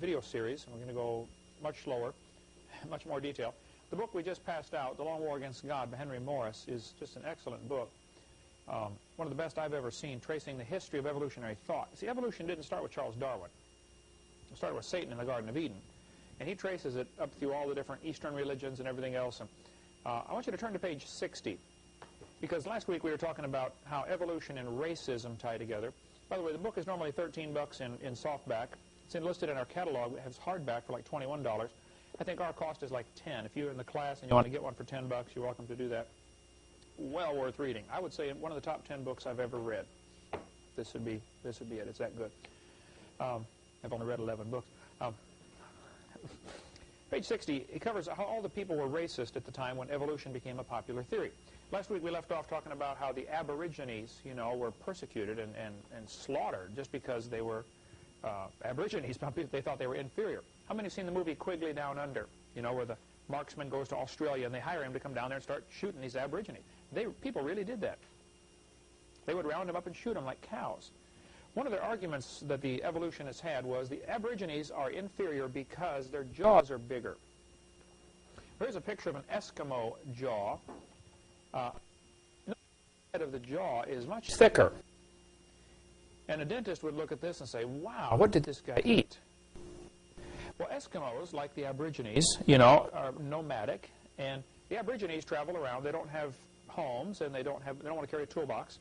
video series. We're going to go much slower, much more detail. The book we just passed out, The Long War Against God by Henry Morris, is just an excellent book. One of the best I've ever seen, tracing the history of evolutionary thought. See, evolution didn't start with Charles Darwin. It started with Satan in the Garden of Eden. And he traces it up through all the different Eastern religions and everything else. And I want you to turn to page 60. Because last week we were talking about how evolution and racism tie together. By the way, the book is normally $13 in softback. It's enlisted in our catalog. It has hardback for like $21. I think our cost is like $10. If you're in the class and you want to get one for $10, you're welcome to do that. Well worth reading. I would say one of the top 10 books I've ever read. This would be it. It's that good. I've only read 11 books. Page 60, it covers how all the people were racist at the time when evolution became a popular theory. Last week we left off talking about how the Aborigines, were persecuted and slaughtered just because they were Aborigines. They thought they were inferior. How many have seen the movie Quigley Down Under? Where the marksman goes to Australia and they hire him to come down there and start shooting these Aborigines. People really did that. They would round them up and shoot them like cows. One of the arguments that the evolutionists had was the Aborigines are inferior because their jaws are bigger. Here's a picture of an Eskimo jaw. The head of the jaw is much thicker. And a dentist would look at this and say, wow, what did this guy eat? Well, Eskimos, like the Aborigines, are nomadic, and the Aborigines travel around. They don't have homes, and they don't want to carry a toolbox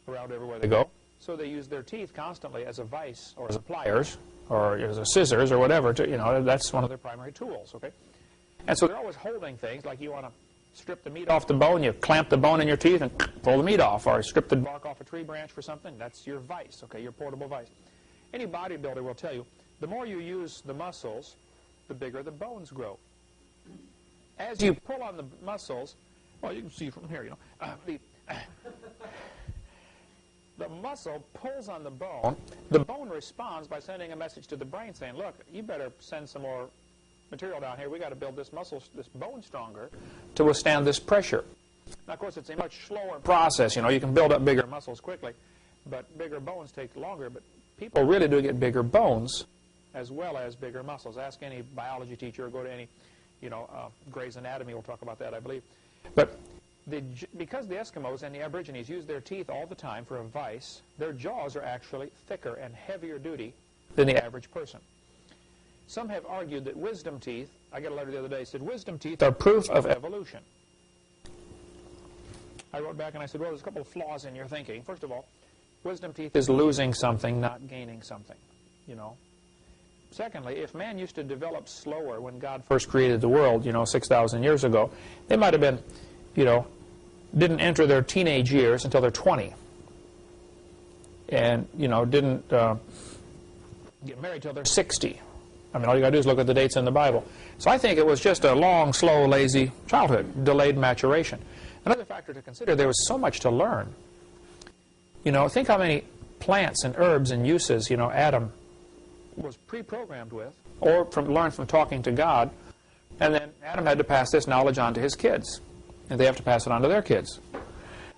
around everywhere they go. So they use their teeth constantly as a vise, or as a pliers, or as a scissors, or whatever. That's one of their primary tools. Okay, and so they're always holding things. Like you want to strip the meat off the bone, you clamp the bone in your teeth and pull the meat off, or strip the bark off a tree branch for something. That's your vise. Okay, your portable vise. Any bodybuilder will tell you, the more you use the muscles, the bigger the bones grow. As you pull on the muscles, well, you can see from here, the muscle pulls on the bone responds by sending a message to the brain saying, look, you better send some more material down here. We got to build this bone stronger to withstand this pressure. Now, of course, it's a much slower process. You can build up bigger muscles quickly, but bigger bones take longer. But people really do get bigger bones as well as bigger muscles. Ask any biology teacher or go to any, Gray's Anatomy. We'll talk about that, I believe. But because the Eskimos and the Aborigines use their teeth all the time for a vise, their jaws are actually thicker and heavier duty than the average person. Some have argued that wisdom teeth, I got a letter the other day, said wisdom teeth are proof of evolution. I wrote back and I said, well, there's a couple of flaws in your thinking. First of all, wisdom teeth is losing something, not gaining something, Secondly, if man used to develop slower when God first created the world, 6,000 years ago, they might have been, didn't enter their teenage years until they're 20. And, didn't get married till they're 60. I mean, all you got to do is look at the dates in the Bible. So I think it was just a long, slow, lazy childhood, delayed maturation. Another factor to consider, there was so much to learn. Think how many plants and herbs and uses, Adam was pre-programmed with, or learned from talking to God, and then Adam had to pass this knowledge on to his kids, and they have to pass it on to their kids.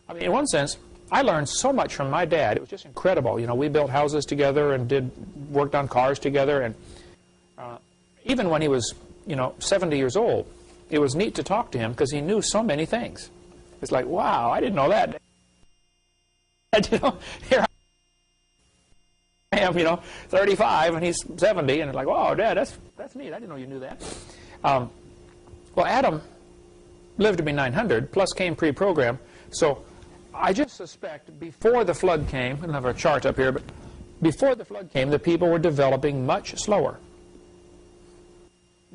I mean, in one sense, I learned so much from my dad. It was just incredible. We built houses together and worked on cars together, and even when he was, 70 years old, it was neat to talk to him because he knew so many things. It's like, wow, I didn't know that. Here I am, 35, and he's 70, and it's like, wow, Dad, that's neat. I didn't know you knew that. Well, Adam lived to be 900, plus came pre-programmed. So I just suspect before the flood came, I don't have a chart up here, but before the flood came, the people were developing much slower.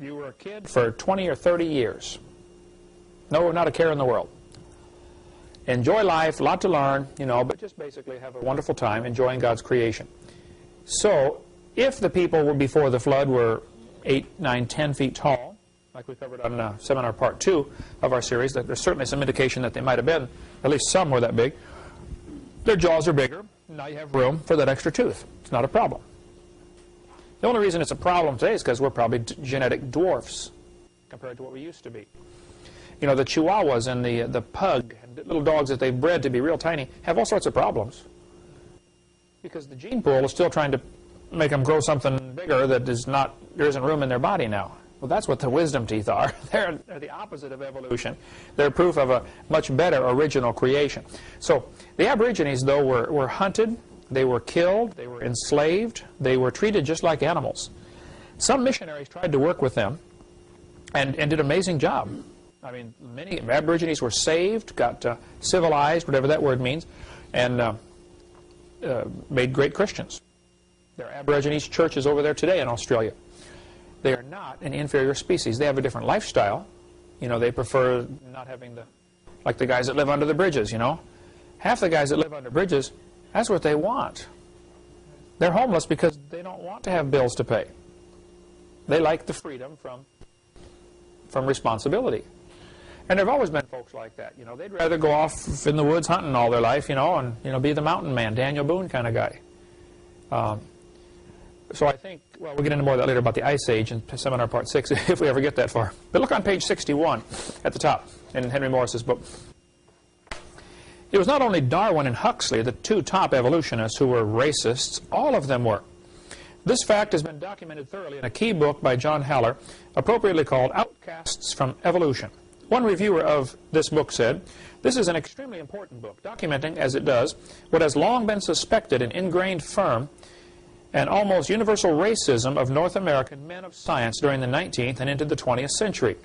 You were a kid for 20 or 30 years. No, not a care in the world. Enjoy life, a lot to learn, but just basically have a wonderful time enjoying God's creation. So if the people were before the flood were 8, 9, 10 feet tall, like we covered on seminar part 2 of our series, that there's certainly some indication that they might have been, at least some were that big. Their jaws are bigger. Now you have room for that extra tooth. It's not a problem. The only reason it's a problem today is because we're probably genetic dwarfs compared to what we used to be. The Chihuahuas and the pug, and the little dogs that they've bred to be real tiny, have all sorts of problems. Because the gene pool is still trying to make them grow something bigger that is not, there isn't room in their body now. Well, that's what the wisdom teeth are. They're the opposite of evolution. They're proof of a much better original creation. So the Aborigines, though, were hunted, they were killed, they were enslaved, they were treated just like animals. Some missionaries tried to work with them and did an amazing job. I mean, many Aborigines were saved, got civilized, whatever that word means, and made great Christians. There are Aborigines churches over there today in Australia. They are not an inferior species. They have a different lifestyle. You know, they prefer not having like the guys that live under the bridges, you know. Half the guys that live under bridges, that's what they want. They're homeless because they don't want to have bills to pay. They like the freedom from responsibility. And there have always been folks like that, you know. They'd rather go off in the woods hunting all their life, you know, and, you know, be the mountain man, Daniel Boone kind of guy. So I think, well, we'll get into more of that later about the Ice Age in Seminar Part 6, if we ever get that far. But look on page 61 at the top in Henry Morris's book. It was not only Darwin and Huxley, the two top evolutionists, who were racists. All of them were. This fact has been documented thoroughly in a key book by John Haller, appropriately called Outcasts from Evolution. One reviewer of this book said, "This is an extremely important book, documenting, as it does, what has long been suspected and ingrained firm and almost universal racism of North American men of science during the 19th and into the 20th century.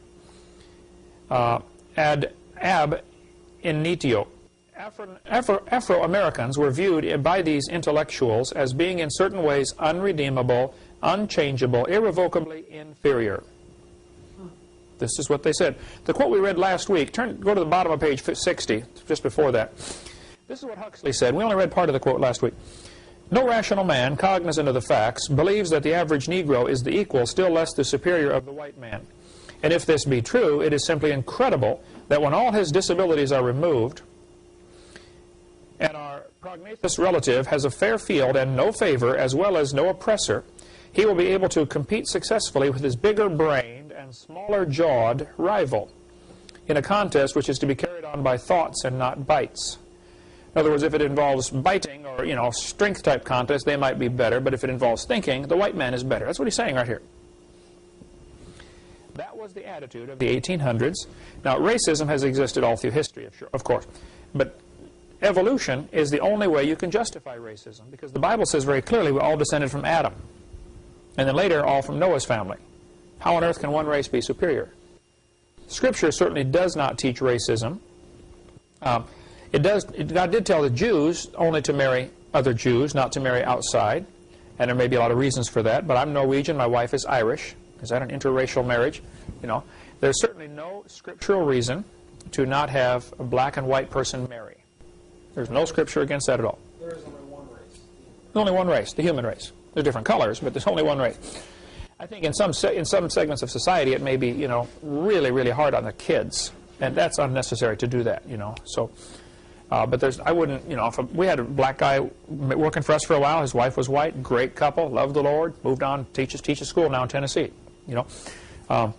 Ad ab initio. Afro-Americans were viewed by these intellectuals as being in certain ways unredeemable, unchangeable, irrevocably inferior." This is what they said. The quote we read last week, go to the bottom of page 60, just before that. This is what Huxley said. We only read part of the quote last week. "No rational man, cognizant of the facts, believes that the average Negro is the equal, still less the superior of the white man. And if this be true, it is simply incredible that when all his disabilities are removed, and our prognathous relative has a fair field and no favor as well as no oppressor, he will be able to compete successfully with his bigger-brained and smaller-jawed rival in a contest which is to be carried on by thoughts and not bites." In other words, if it involves biting or, you know, strength-type contest, they might be better, but if it involves thinking, the white man is better. That's what he's saying right here. That was the attitude of the 1800s. Now, racism has existed all through history, of course, but evolution is the only way you can justify racism, because the Bible says very clearly we're all descended from Adam, and then later all from Noah's family. How on earth can one race be superior? Scripture certainly does not teach racism. God did tell the Jews only to marry other Jews, not to marry outside, and there may be a lot of reasons for that, but I'm Norwegian, my wife is Irish. Is that an interracial marriage? You know, there's certainly no scriptural reason to not have a black and white person marry. There's no scripture against that at all. There is only one race. There's only one race, the human race. There's different colors, but there's only one race. I think in some segments of society it may be, you know, really, really hard on the kids, and that's unnecessary to do that, you know. So, but I wouldn't, you know, we had a black guy working for us for a while. His wife was white, great couple, loved the Lord, moved on, teaches school now in Tennessee, you know.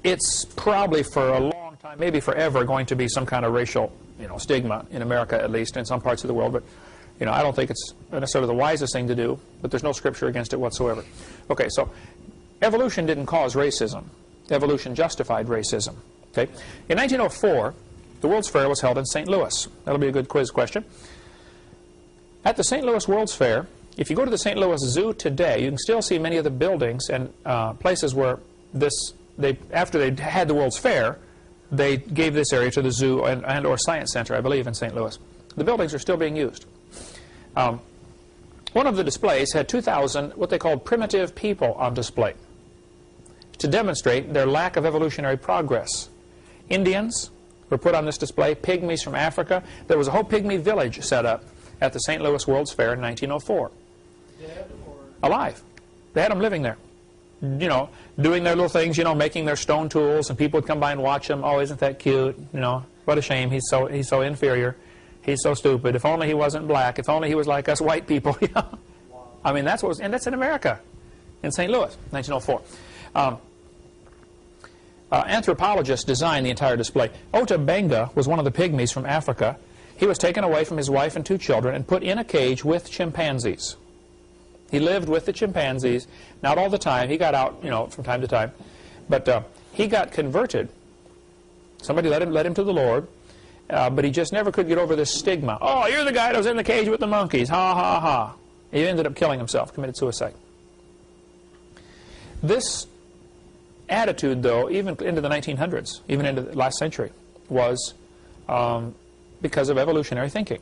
It's probably for a long time, maybe forever, going to be some kind of racial, you know, stigma in America, at least in some parts of the world. But, you know, I don't think it's necessarily the wisest thing to do, but there's no scripture against it whatsoever. Okay, so evolution didn't cause racism. Evolution justified racism. Okay, in 1904, the World's Fair was held in St. Louis. That'll be a good quiz question. At the St. Louis World's Fair, if you go to the St. Louis Zoo today, you can still see many of the buildings and places where after they had the World's Fair, they gave this area to the zoo and or science center, I believe, in St. Louis. The buildings are still being used. One of the displays had 2,000 what they called primitive people on display to demonstrate their lack of evolutionary progress. Indians were put on this display, pygmies from Africa. There was a whole pygmy village set up at the St. Louis World's Fair in 1904. Dead or alive? They had them living there, you know, doing their little things, you know, making their stone tools, and people would come by and watch them. Oh, isn't that cute? You know, what a shame. He's so inferior. He's so stupid. If only he wasn't black. If only he was like us white people. You know? Wow. I mean, that's what was, and that's in America, in St. Louis, 1904. Anthropologists designed the entire display. Ota Benga was one of the pygmies from Africa. He was taken away from his wife and 2 children and put in a cage with chimpanzees. He lived with the chimpanzees, not all the time. He got out, you know, from time to time. But he got converted. Somebody led him to the Lord, but he just never could get over this stigma. Oh, you're the guy that was in the cage with the monkeys. Ha, ha, ha. He ended up killing himself, committed suicide. This attitude, though, even into the 1900s, even into the last century, was because of evolutionary thinking.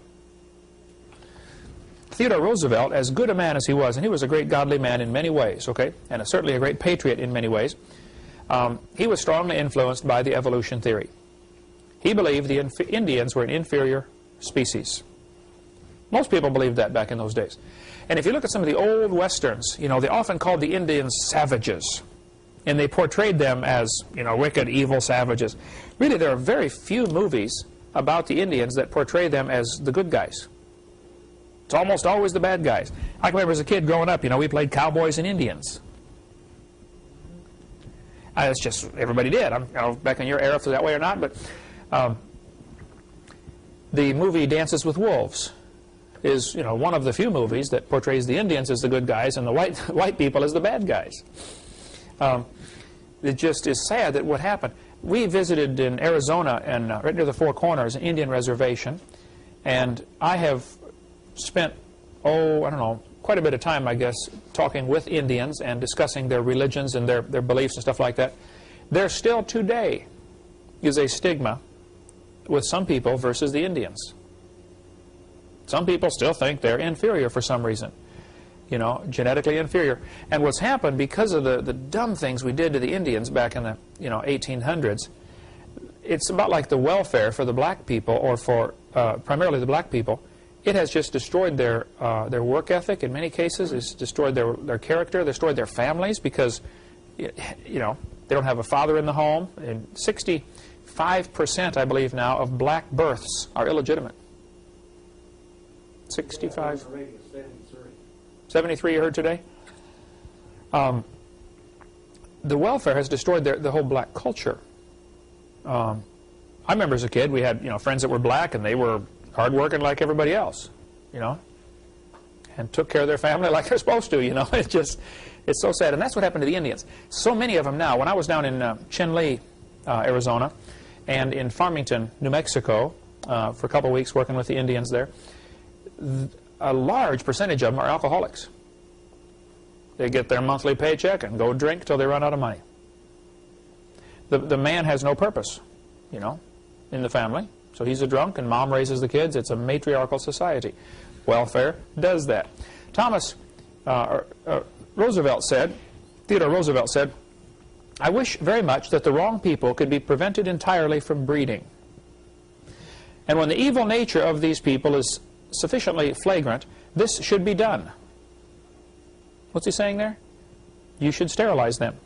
Theodore Roosevelt, as good a man as he was, and he was a great godly man in many ways, okay, and certainly a great patriot in many ways, he was strongly influenced by the evolution theory. He believed the Indians were an inferior species. Most people believed that back in those days. And if you look at some of the old westerns, you know, they often called the Indians savages. And they portrayed them as, you know, wicked, evil savages. Really, there are very few movies about the Indians that portray them as the good guys. It's almost always the bad guys. I can remember as a kid growing up, you know, we played cowboys and Indians. It's just, everybody did. I don't know back in your era if it was that way or not, but the movie Dances with Wolves is, you know, one of the few movies that portrays the Indians as the good guys and the white people as the bad guys. It just is sad that what happened. We visited in Arizona and right near the Four Corners, an Indian reservation, and I have spent, I don't know, quite a bit of time, I guess, talking with Indians and discussing their religions and their beliefs and stuff like that. There still today is a stigma with some people versus the Indians. Some people still think they're inferior for some reason, you know, genetically inferior. And what's happened because of the dumb things we did to the Indians back in the, you know, 1800s, it's about like the welfare for the black people, or for primarily the black people. It has just destroyed their work ethic in many cases. It's destroyed their character, destroyed their families, because, you know, they don't have a father in the home. And 65%, I believe now, of black births are illegitimate. 65? 73 you heard today? The welfare has destroyed the whole black culture. I remember as a kid we had, you know, friends that were black, and they were hard-working like everybody else, you know, and took care of their family like they're supposed to, you know. It's so sad. And that's what happened to the Indians. So many of them now. When I was down in Chinle, Arizona, and in Farmington, New Mexico, for a couple of weeks working with the Indians there, a large percentage of them are alcoholics. They get their monthly paycheck and go drink till they run out of money. The man has no purpose, you know, in the family. So he's a drunk, and mom raises the kids. It's a matriarchal society. Welfare does that. Roosevelt said, Theodore Roosevelt said, "I wish very much that the wrong people could be prevented entirely from breeding. And when the evil nature of these people is sufficiently flagrant, this should be done." What's he saying there? You should sterilize them.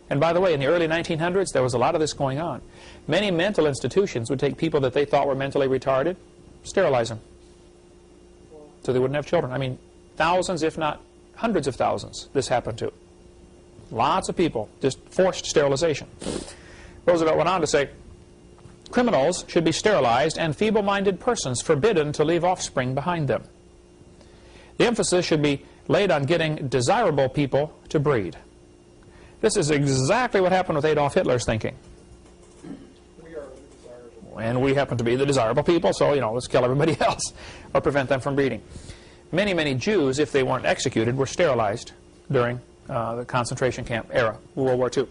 And by the way, in the early 1900s, there was a lot of this going on. Many mental institutions would take people that they thought were mentally retarded, sterilize them, so they wouldn't have children. I mean, thousands, if not hundreds of thousands, this happened to. Lots of people, just forced sterilization. Roosevelt went on to say, "Criminals should be sterilized and feeble-minded persons forbidden to leave offspring behind them. The emphasis should be laid on getting desirable people to breed." This is exactly what happened with Adolf Hitler's thinking. We are desirable. And we happen to be the desirable people, so, you know, let's kill everybody else or prevent them from breeding. Many, many Jews, if they weren't executed, were sterilized during the concentration camp era, World War II.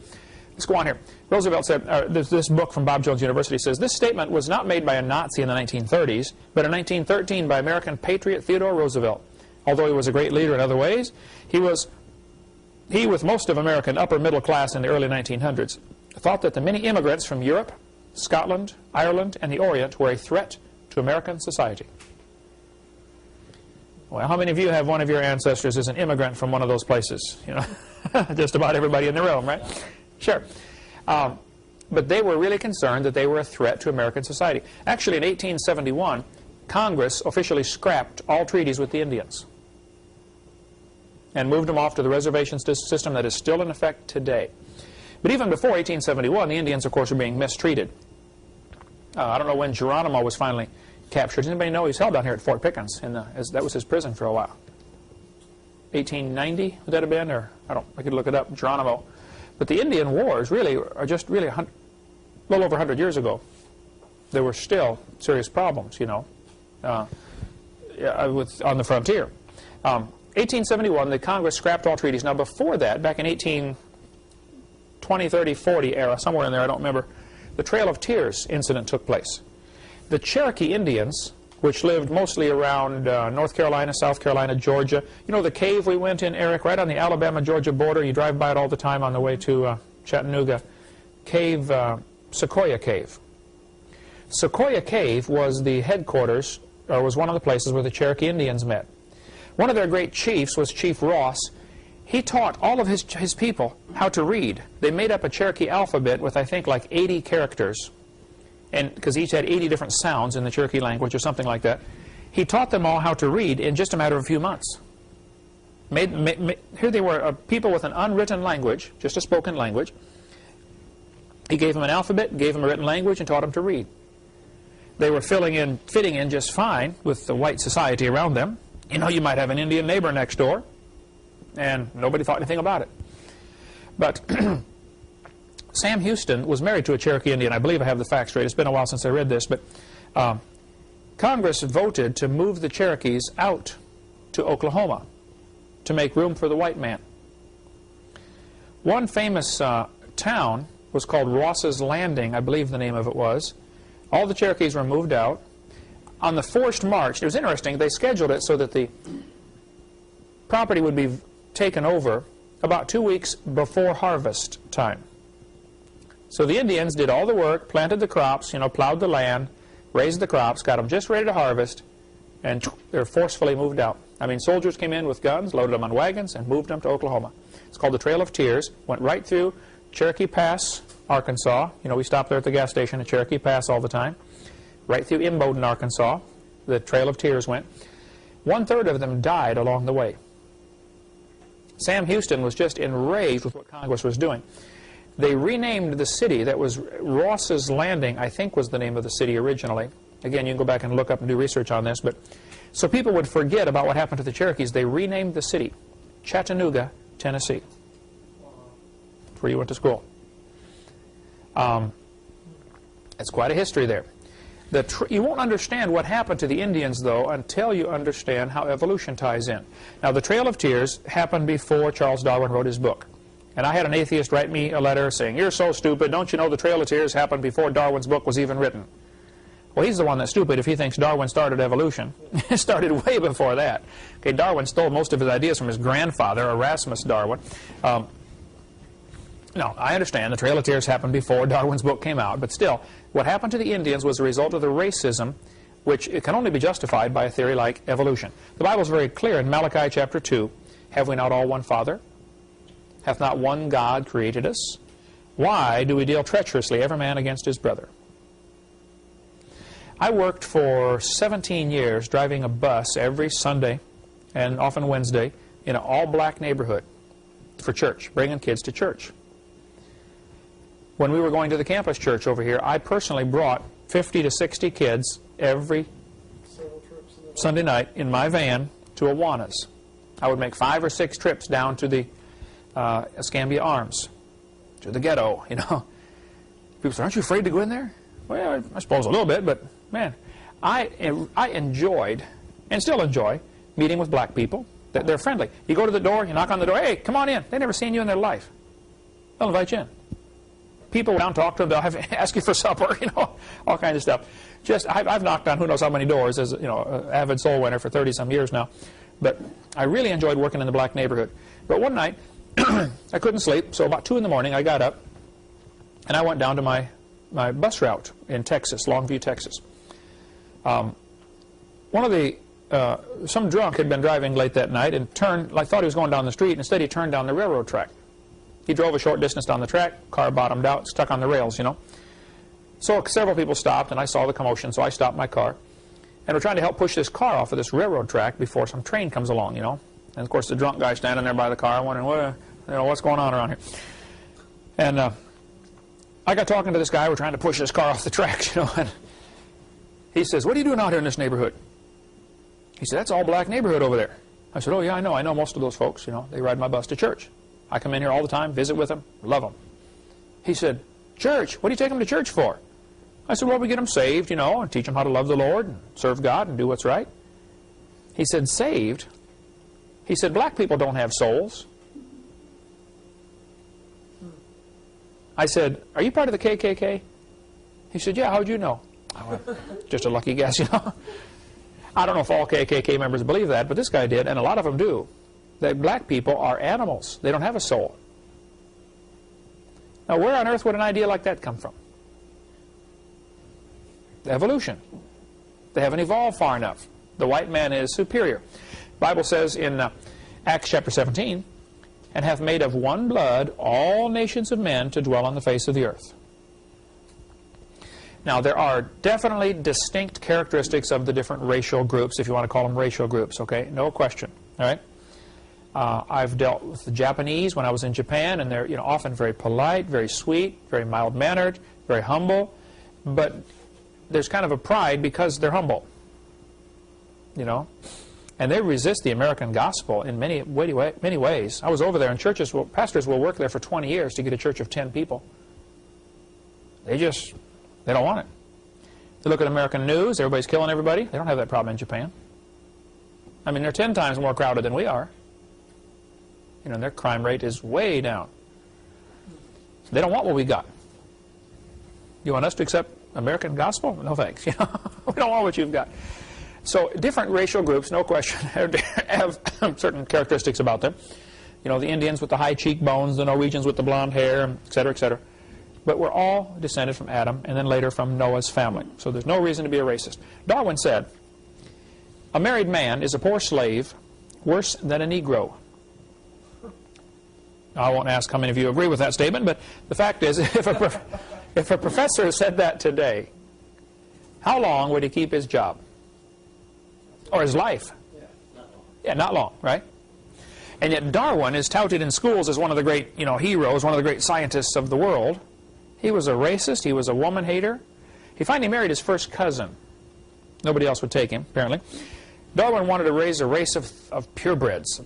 Let's go on here. Roosevelt said, this book from Bob Jones University says, "This statement was not made by a Nazi in the 1930s, but in 1913 by American patriot Theodore Roosevelt. Although he was a great leader in other ways, he, with most of American upper middle class in the early 1900s, thought that the many immigrants from Europe, Scotland, Ireland, and the Orient were a threat to American society." Well, how many of you have one of your ancestors as an immigrant from one of those places? You know, just about everybody in the room, right? Sure. But they were really concerned that they were a threat to American society. Actually, in 1871, Congress officially scrapped all treaties with the Indians and moved them off to the reservation system that is still in effect today. But even before 1871, the Indians, of course, were being mistreated. I don't know when Geronimo was finally captured. Does anybody know he's held down here at Fort Pickens? That was his prison for a while. 1890, would that have been? Or I could look it up, Geronimo. But the Indian Wars really are just really a little over 100 years ago. There were still serious problems, you know, on the frontier. 1871, the Congress scrapped all treaties. Now, before that, back in 1820, 30, 40 era, somewhere in there, I don't remember, the Trail of Tears incident took place. The Cherokee Indians, which lived mostly around North Carolina, South Carolina, Georgia. You know the cave we went in, Eric, right on the Alabama-Georgia border? You drive by it all the time on the way to Chattanooga. Cave, Sequoia Cave. Sequoia Cave was the headquarters, or was one of the places where the Cherokee Indians met. One of their great chiefs was Chief Ross. He taught all of his people how to read. They made up a Cherokee alphabet with, I think, like 80 characters, and because each had 80 different sounds in the Cherokee language or something like that. He taught them all how to read in just a matter of a few months. Here they were, people with an unwritten language, just a spoken language. He gave them an alphabet, gave them a written language, and taught them to read. They were fitting in just fine with the white society around them. You know, you might have an Indian neighbor next door, and nobody thought anything about it. But Sam Houston was married to a Cherokee Indian. I believe I have the facts straight. It's been a while since I read this, but Congress voted to move the Cherokees out to Oklahoma to make room for the white man. One famous town was called Ross's Landing, I believe the name of it was. All the Cherokees were moved out. On the forced march, it was interesting, they scheduled it so that the property would be taken over about 2 weeks before harvest time. So the Indians did all the work, planted the crops, you know, plowed the land, raised the crops, got them just ready to harvest, and they're forcefully moved out. I mean, soldiers came in with guns, loaded them on wagons, and moved them to Oklahoma. It's called the Trail of Tears. Went right through Cherokee Pass, Arkansas. You know, we stop there at the gas station at Cherokee Pass all the time. Right through Imboden, Arkansas. The Trail of Tears went. 1/3 of them died along the way. Sam Houston was just enraged with what Congress was doing. They renamed the city that was Ross's Landing, I think was the name of the city originally. Again, you can go back and look up and do research on this. But so people would forget about what happened to the Cherokees. They renamed the city Chattanooga, Tennessee. That's where you went to school. It's quite a history there. You won't understand what happened to the Indians, though, until you understand how evolution ties in. Now, the Trail of Tears happened before Charles Darwin wrote his book. And I had an atheist write me a letter saying, "You're so stupid. Don't you know the Trail of Tears happened before Darwin's book was even written?" Well, he's the one that's stupid if he thinks Darwin started evolution. It started way before that. Okay, Darwin stole most of his ideas from his grandfather, Erasmus Darwin. No, I understand the Trail of Tears happened before Darwin's book came out, but still, what happened to the Indians was a result of the racism, which it can only be justified by a theory like evolution. The Bible is very clear in Malachi chapter 2, "Have we not all one Father? Hath not one God created us? Why do we deal treacherously every man against his brother?" I worked for 17 years driving a bus every Sunday and often Wednesday in an all-black neighborhood for church, bringing kids to church. When we were going to the campus church over here, I personally brought 50 to 60 kids every Sunday night in my van to Awanas. I would make 5 or 6 trips down to the Escambia Arms, to the ghetto, you know. People say, "Aren't you afraid to go in there?" Well, I suppose a little bit, but man, I enjoyed, and still enjoy, meeting with black people. They're friendly. You go to the door, you knock on the door, "Hey, come on in." They've never seen you in their life. They'll invite you in. People down, talk to them, they'll ask you for supper, you know, all kinds of stuff. I've knocked on who knows how many doors as, you know, an avid soul winner for 30-some years now. But I really enjoyed working in the black neighborhood. But one night, I couldn't sleep, so about 2 in the morning I got up and I went down to my bus route in Texas, Longview, Texas. Some drunk had been driving late that night and I thought he was going down the street, and instead he turned down the railroad track. He drove a short distance down the track, car bottomed out, stuck on the rails, you know. So several people stopped, and I saw the commotion, so I stopped my car. And we're trying to help push this car off of this railroad track before some train comes along, you know. And, of course, the drunk guy standing there by the car wondering, what's going on around here? And I got talking to this guy. We're trying to push this car off the tracks, you know. And he says, "What are you doing out here in this neighborhood?" He said, "That's all black neighborhood over there." I said, oh, yeah, I know most of those folks. You know, they ride my bus to church. I come in here all the time, visit with them, love them. He said, church? What do you take them to church for? I said, well, we get them saved, you know, and teach them how to love the Lord and serve God and do what's right. He said, saved? He said, black people don't have souls. I said, are you part of the KKK? He said, yeah, how'd you know? Just a lucky guess, you know. I don't know if all KKK members believe that, but this guy did, and a lot of them do. That black people are animals. They don't have a soul. Now, where on earth would an idea like that come from? Evolution. They haven't evolved far enough. The white man is superior. The Bible says in Acts chapter 17, and hath made of one blood all nations of men to dwell on the face of the earth. Now, there are definitely distinct characteristics of the different racial groups, if you want to call them racial groups, okay? No question, all right? I've dealt with the Japanese when I was in Japan, and they're often very polite, very sweet, very mild-mannered, very humble, but there's kind of a pride because they're humble, you know? And they resist the American gospel in many ways. I was over there, and pastors will work there for 20 years to get a church of 10 people. They don't want it. They look at American news, everybody's killing everybody. They don't have that problem in Japan. I mean, they're 10 times more crowded than we are. You know, their crime rate is way down. They don't want what we got. You want us to accept American gospel? No thanks. You know, we don't want what you've got. So different racial groups, no question, have certain characteristics about them. You know, the Indians with the high cheekbones, the Norwegians with the blonde hair, et cetera, et cetera. But we're all descended from Adam and then later from Noah's family. So there's no reason to be a racist. Darwin said, a married man is a poor slave, worse than a Negro. Now, I won't ask how many of you agree with that statement, but the fact is, if a professor said that today, how long would he keep his job? Or his life? Yeah, not long, right? And yet Darwin is touted in schools as one of the great, heroes, one of the great scientists of the world. He was a racist. He was a woman hater. He finally married his first cousin. Nobody else would take him, apparently. Darwin wanted to raise a race of purebreds,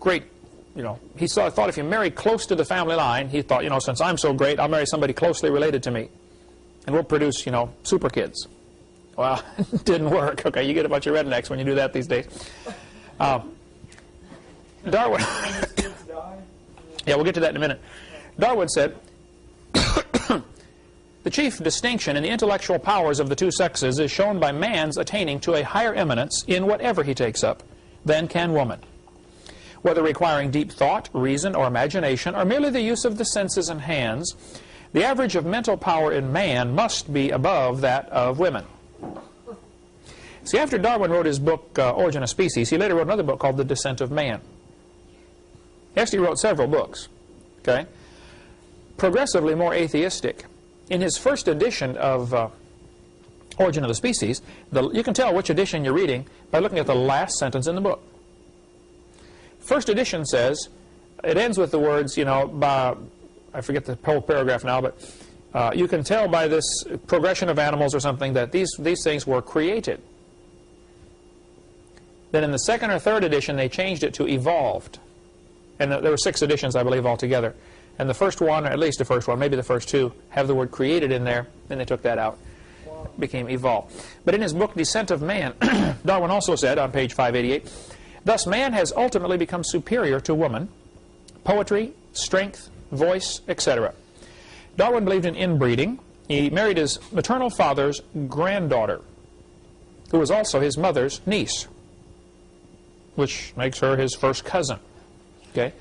great, he thought if you marry close to the family line, he thought, since I'm so great, I'll marry somebody closely related to me. And we'll produce, super kids. Well, it didn't work. Okay, you get a bunch of rednecks when you do that these days. Darwin. Yeah, we'll get to that in a minute. Darwin said, the chief distinction in the intellectual powers of the two sexes is shown by man's attaining to a higher eminence in whatever he takes up than can woman. Whether requiring deep thought, reason, or imagination, or merely the use of the senses and hands, the average of mental power in man must be above that of women. See, after Darwin wrote his book, Origin of Species, he later wrote another book called The Descent of Man. He actually wrote several books, okay? Progressively more atheistic. In his first edition of Origin of the Species, you can tell which edition you're reading by looking at the last sentence in the book. First edition says, it ends with the words, by, I forget the whole paragraph now, but you can tell by this progression of animals or something that these things were created. Then in the second or third edition, they changed it to evolved. And there were 6 editions, I believe, altogether. And the first one, or at least the first one, maybe the first 2, have the word created in there. Then they took that out. Became evolved. But in his book, Descent of Man, Darwin also said on page 588, thus man has ultimately become superior to woman, poetry, strength, voice, etc. Darwin believed in inbreeding. He married his maternal father's granddaughter, who was also his mother's niece, which makes her his first cousin, okay?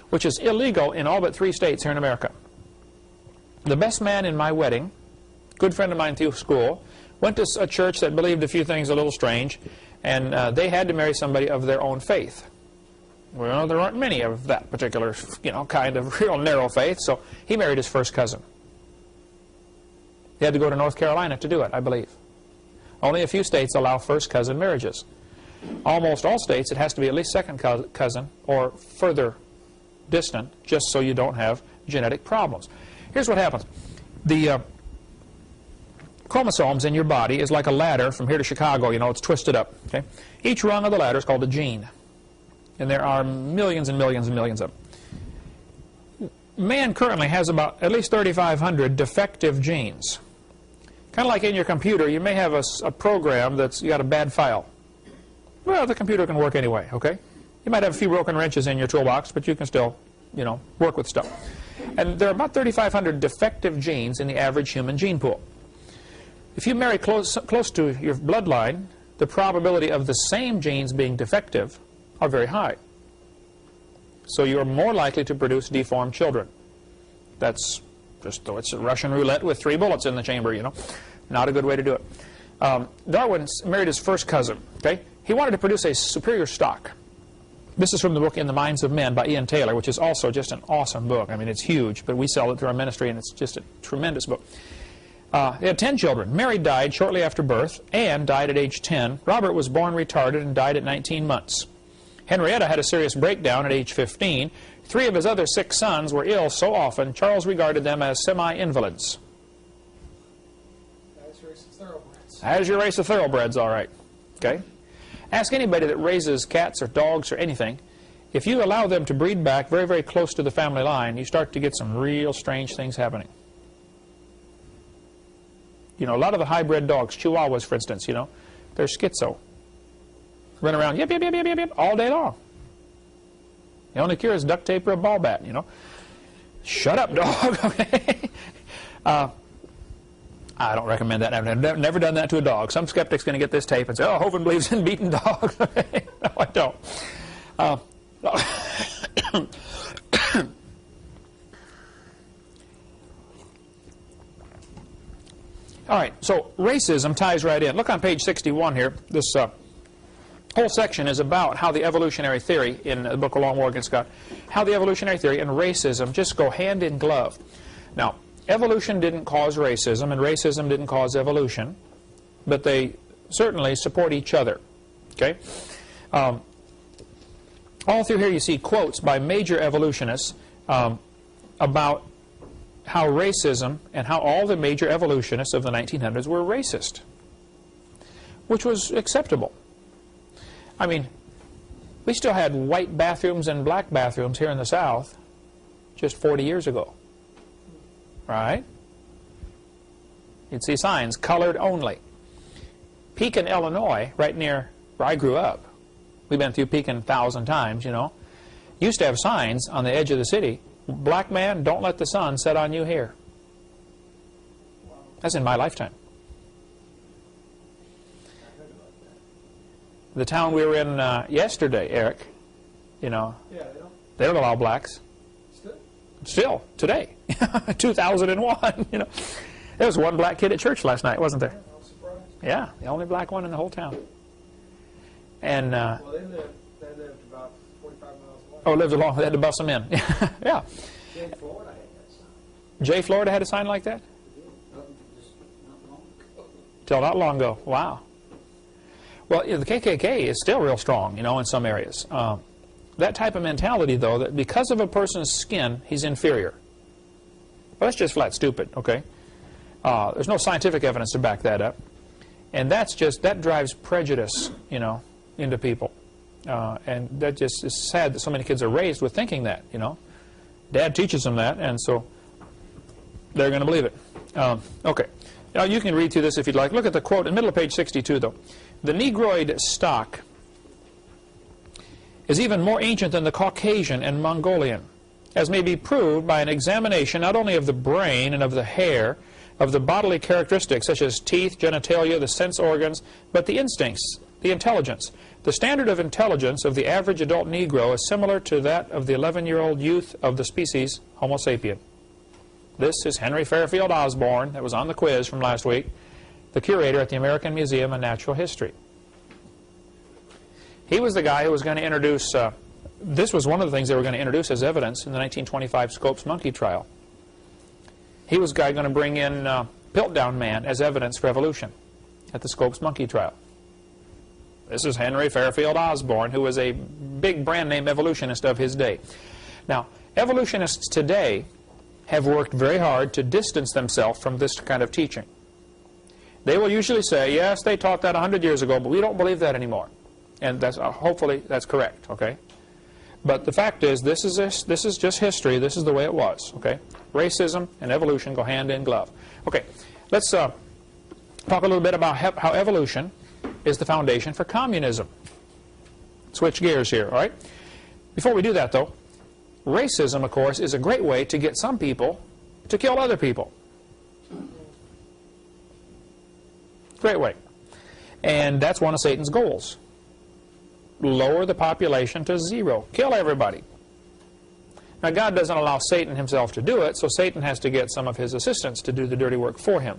Which is illegal in all but 3 states here in America. The best man in my wedding, good friend of mine through school, went to a church that believed a few things a little strange, and they had to marry somebody of their own faith. Well, there aren't many of that particular, kind of real narrow faith, so he married his first cousin. He had to go to North Carolina to do it, I believe. Only a few states allow first cousin marriages. Almost all states, it has to be at least second cousin or further distant, just so you don't have genetic problems. Here's what happens. The chromosomes in your body is like a ladder from here to Chicago. It's twisted up. Okay? Each rung of the ladder is called a gene. And there are millions and millions and millions of them. Man currently has about at least 3,500 defective genes. Kind of like in your computer, you may have a program that's got a bad file. Well, the computer can work anyway, okay? You might have a few broken wrenches in your toolbox, but you can still, you know, work with stuff. And there are about 3,500 defective genes in the average human gene pool. If you marry close to your bloodline, the probability of the same genes being defective are very high. So you're more likely to produce deformed children. That's just, it's a Russian roulette with 3 bullets in the chamber, you know. Not a good way to do it. Darwin married his first cousin, okay? He wanted to produce a superior stock. This is from the book In the Minds of Men by Ian Taylor, which is also just an awesome book. I mean, it's huge, but we sell it through our ministry, and it's just a tremendous book. They had 10 children. Mary died shortly after birth. Anne died at age 10. Robert was born retarded and died at 19 months. Henrietta had a serious breakdown at age 15. 3 of his other 6 sons were ill so often, Charles regarded them as semi-invalids. That's your race of thoroughbreds. That is your race of thoroughbreds, all right. Okay? Ask anybody that raises cats or dogs or anything. If you allow them to breed back very, very close to the family line, you start to get some real strange things happening. You know, a lot of the hybrid dogs, Chihuahuas, for instance, you know, they're schizo. Run around, yip, yip, yip, yip, yip, yip, all day long. The only cure is duct tape or a ball bat, you know. Shut up, dog, okay? I don't recommend that. I've never done that to a dog. Some skeptic's going to get this tape and say, oh, Hovind believes in beating dogs. No, I don't. All right, so racism ties right in. Look on page 61 here. This whole section is about how the evolutionary theory in the book Along War Against God, how the evolutionary theory and racism just go hand in glove. Now, evolution didn't cause racism, and racism didn't cause evolution, but they certainly support each other. Okay? All through here you see quotes by major evolutionists about how racism and how all the major evolutionists of the 1900s were racist, which was acceptable. I mean, we still had white bathrooms and black bathrooms here in the South just 40 years ago. Right? You'd see signs, colored only. Pekin, Illinois, right near where I grew up. We've been through Pekin 1,000 times, you know. Used to have signs on the edge of the city. Black man, don't let the sun set on you here. That's in my lifetime. The town we were in yesterday, Eric, you know, Yeah, they don't allow blacks. Still, today, 2001, you know. There was one black kid at church last night, wasn't there? I was surprised. Yeah, the only black one in the whole town. And, Well, they lived about 45 miles away. oh, lived along, they had to bus them in. Yeah. Jay, Florida had that sign. Jay, Florida had a sign like that? Just not long ago. Till not long ago. Wow. Well, you know, the KKK is still real strong, you know, in some areas. That type of mentality, though, that because of a person's skin, he's inferior. Well, that's just flat stupid, okay? There's no scientific evidence to back that up. And that's just, that drives prejudice, you know, into people. And that just is sad that so many kids are raised with thinking that, you know. Dad teaches them that, and so they're going to believe it. Okay. Now, you can read through this if you'd like. Look at the quote in the middle of page 62, though. The Negroid stock is even more ancient than the Caucasian and Mongolian, as may be proved by an examination not only of the brain and of the hair, of the bodily characteristics such as teeth, genitalia, the sense organs, but the instincts, the intelligence. The standard of intelligence of the average adult Negro is similar to that of the 11-year-old youth of the species Homo sapien. This is Henry Fairfield Osborn, that was on the quiz from last week, the curator at the American Museum of Natural History. He was the guy who was going to introduce, this was one of the things they were going to introduce as evidence in the 1925 Scopes monkey trial. He was the guy going to bring in Piltdown Man as evidence for evolution at the Scopes monkey trial. This is Henry Fairfield Osborn, who was a big brand name evolutionist of his day. Now, evolutionists today have worked very hard to distance themselves from this kind of teaching. They will usually say, yes, they taught that 100 years ago, but we don't believe that anymore. And that's, hopefully that's correct, okay? But the fact is, this is just history. This is the way it was. Okay, racism and evolution go hand in glove. Okay, let's talk a little bit about how evolution is the foundation for communism. Switch gears here. All right. Before we do that, though, racism, of course, is a great way to get some people to kill other people. Great way. And that's one of Satan's goals. Lower the population to 0. Kill everybody. Now, God doesn't allow Satan himself to do it, so Satan has to get some of his assistants to do the dirty work for him.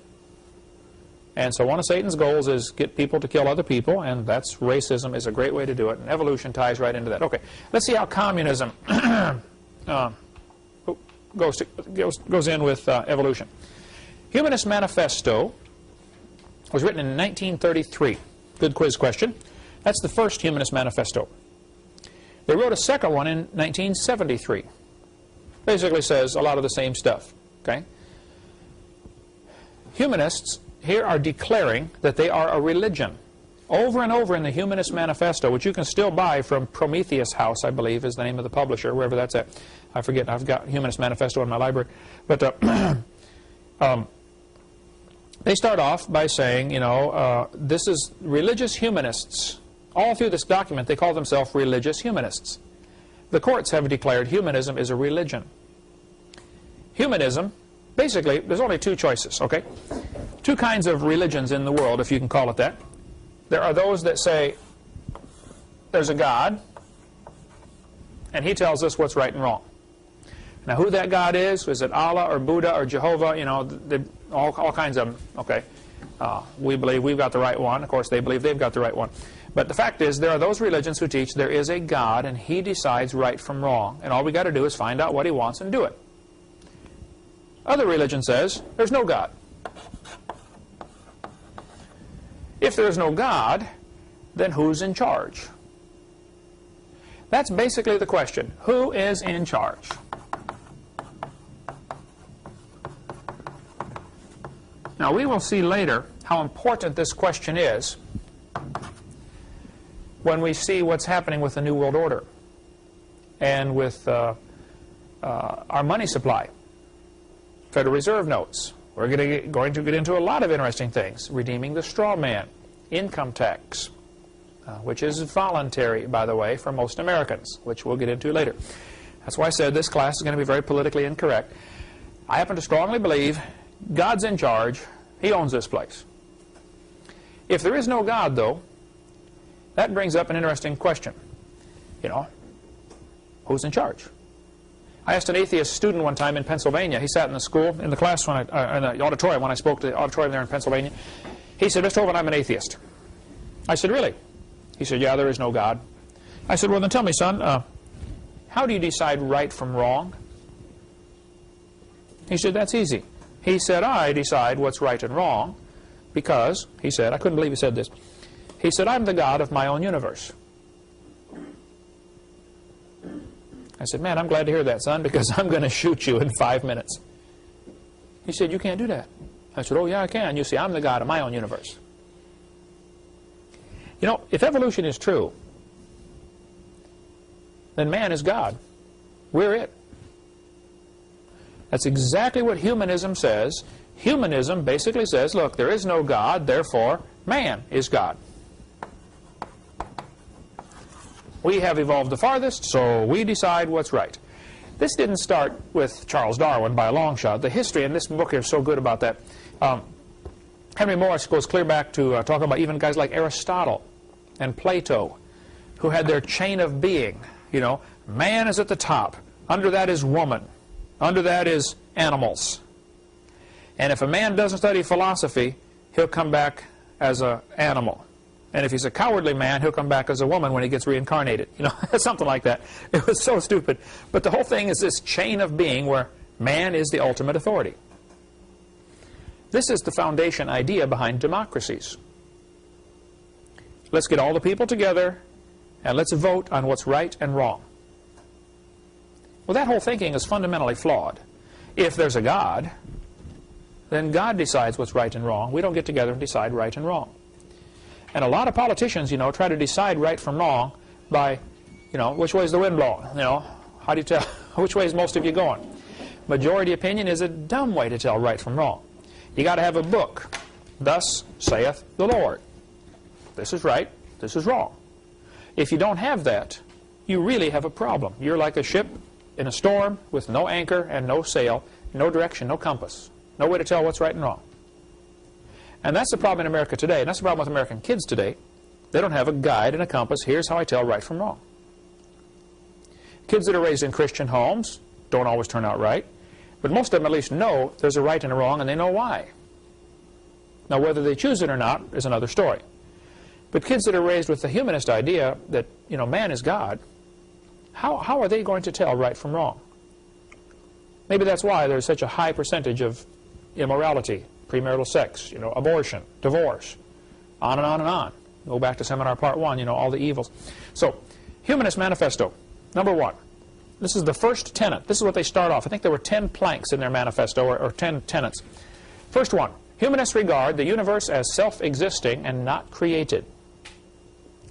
And so one of Satan's goals is get people to kill other people, and that's racism is a great way to do it, and evolution ties right into that. Okay, let's see how communism goes in with evolution. Humanist Manifesto was written in 1933. Good quiz question. That's the first Humanist Manifesto. They wrote a second one in 1973. Basically says a lot of the same stuff. Okay? Humanists here are declaring that they are a religion. Over and over in the Humanist Manifesto, which you can still buy from Prometheus House, I believe, is the name of the publisher, wherever that's at. I forget, I've got Humanist Manifesto in my library. But they start off by saying, you know, this is religious humanists. All through this document, they call themselves religious humanists. The courts have declared humanism is a religion. Humanism, basically, there's only two choices, okay? Two kinds of religions in the world, if you can call it that. There are those that say there's a God, and he tells us what's right and wrong. Now, who that God is it Allah or Buddha or Jehovah? You know, all kinds of them, okay? We believe we've got the right one. Of course, they believe they've got the right one. But the fact is, there are those religions who teach there is a God, and he decides right from wrong. And all we got to do is find out what he wants and do it. Other religion says there's no God. If there is no God, then who's in charge? That's basically the question. Who is in charge? Now, we will see later how important this question is when we see what's happening with the New World Order and with our money supply, Federal Reserve notes. We're going to get into a lot of interesting things. Redeeming the straw man, income tax, which is voluntary, by the way, for most Americans, which we'll get into later. That's why I said this class is going to be very politically incorrect. I happen to strongly believe God's in charge. He owns this place. If there is no God, though, that brings up an interesting question. You know, who's in charge? I asked an atheist student one time in Pennsylvania. He sat in the school, in the class, in the auditorium, when I spoke to the auditorium there in Pennsylvania. He said, Mr. Hovind, I'm an atheist. I said, really? He said, yeah, there is no God. I said, well, then tell me, son, how do you decide right from wrong? He said, that's easy. He said, I decide what's right and wrong because, he said, I couldn't believe he said this. He said, I'm the God of my own universe. I said, man, I'm glad to hear that, son, because I'm going to shoot you in 5 minutes. He said, you can't do that. I said, oh, yeah, I can. You see, I'm the God of my own universe. You know, if evolution is true, then man is God. We're it. That's exactly what humanism says. Humanism basically says, look, there is no God, therefore man is God. We have evolved the farthest, so we decide what's right. This didn't start with Charles Darwin by a long shot. The history in this book is so good about that. Henry Morris goes clear back to talk about even guys like Aristotle and Plato, who had their chain of being. You know, man is at the top. Under that is woman. Under that is animals. And if a man doesn't study philosophy, he'll come back as an animal. And if he's a cowardly man, he'll come back as a woman when he gets reincarnated. You know, something like that. It was so stupid. But the whole thing is this chain of being where man is the ultimate authority. This is the foundation idea behind democracies. Let's get all the people together and let's vote on what's right and wrong. Well, that whole thinking is fundamentally flawed. If there's a God, then God decides what's right and wrong. We don't get together and decide right and wrong. And a lot of politicians, you know, try to decide right from wrong by You know, which way is the wind blowing? You know, how do you tell? Which way is most of you going? Majority opinion is a dumb way to tell right from wrong. You got to have a book. Thus saith the Lord. This is right, this is wrong. If you don't have that, you really have a problem. You're like a ship in a storm with no anchor and no sail, no direction, no compass. No way to tell what's right and wrong. And that's the problem in America today, and that's the problem with American kids today. They don't have a guide and a compass. Here's how I tell right from wrong. Kids that are raised in Christian homes don't always turn out right, but most of them at least know there's a right and a wrong, and they know why. Now, whether they choose it or not is another story. But kids that are raised with the humanist idea that, you know, man is God, how are they going to tell right from wrong? Maybe that's why there's such a high percentage of immorality, premarital sex, you know, abortion, divorce, on and on and on. Go back to seminar part 1, you know, all the evils. So, Humanist Manifesto, number 1. This is the first tenet. This is what they start off. I think there were 10 planks in their manifesto, or 10 tenets. First one, humanists regard the universe as self-existing and not created.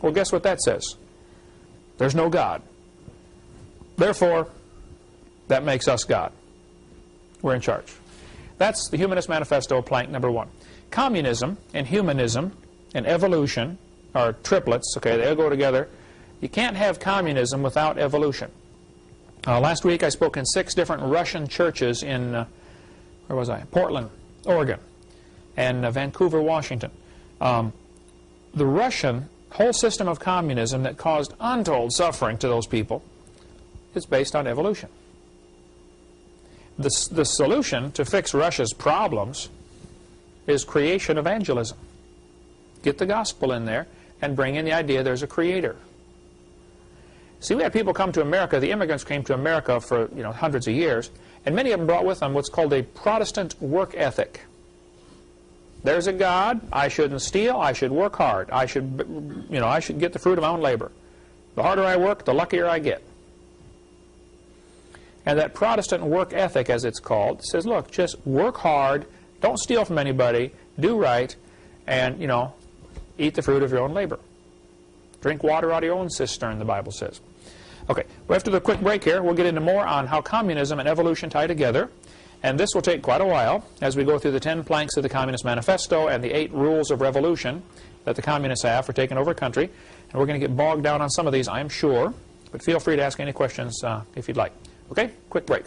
Well, guess what that says? There's no God. Therefore, that makes us God. We're in charge. That's the Humanist Manifesto, plank number 1. Communism and humanism and evolution are triplets. Okay, they all go together. You can't have communism without evolution. Last week I spoke in 6 different Russian churches in, where was I? Portland, Oregon, and Vancouver, Washington. The Russian whole system of communism that caused untold suffering to those people is based on evolution. The solution to fix Russia's problems is creation evangelism. Get the gospel in there and bring in the idea there's a creator. See, we had people come to America, the immigrants came to America for, you know, hundreds of years, and many of them brought with them what's called a Protestant work ethic. There's a God, I shouldn't steal, I should work hard, I should, you know, I should get the fruit of my own labor. The harder I work, the luckier I get. And that Protestant work ethic, as it's called, says, look, just work hard, don't steal from anybody, do right, and, you know, eat the fruit of your own labor. Drink water out of your own cistern, the Bible says. Okay, well, after the quick break here, we'll get into more on how communism and evolution tie together. And this will take quite a while as we go through the 10 planks of the Communist Manifesto and the 8 rules of revolution that the communists have for taking over a country. And we're going to get bogged down on some of these, I'm sure. But feel free to ask any questions if you'd like. Okay, quick break.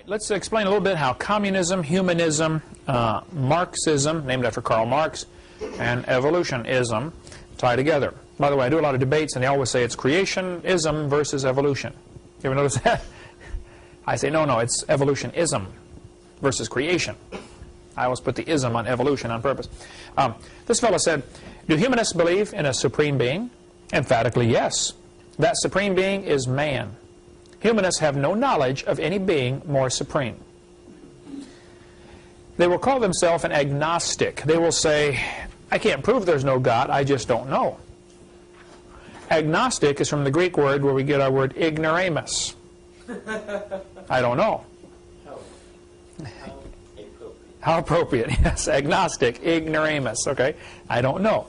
Let's explain a little bit how communism, humanism, Marxism, named after Karl Marx, and evolutionism tie together. By the way, I do a lot of debates, and they always say it's creationism versus evolution. You ever notice that? I say, no, it's evolutionism versus creation. I always put the ism on evolution on purpose. This fellow said, do humanists believe in a supreme being? Emphatically, yes. That supreme being is man. Humanists have no knowledge of any being more supreme. They will call themselves an agnostic. They will say, I can't prove there's no God, I just don't know. Agnostic is from the Greek word where we get our word ignoramus. I don't know. How appropriate, yes, agnostic, ignoramus, okay? I don't know.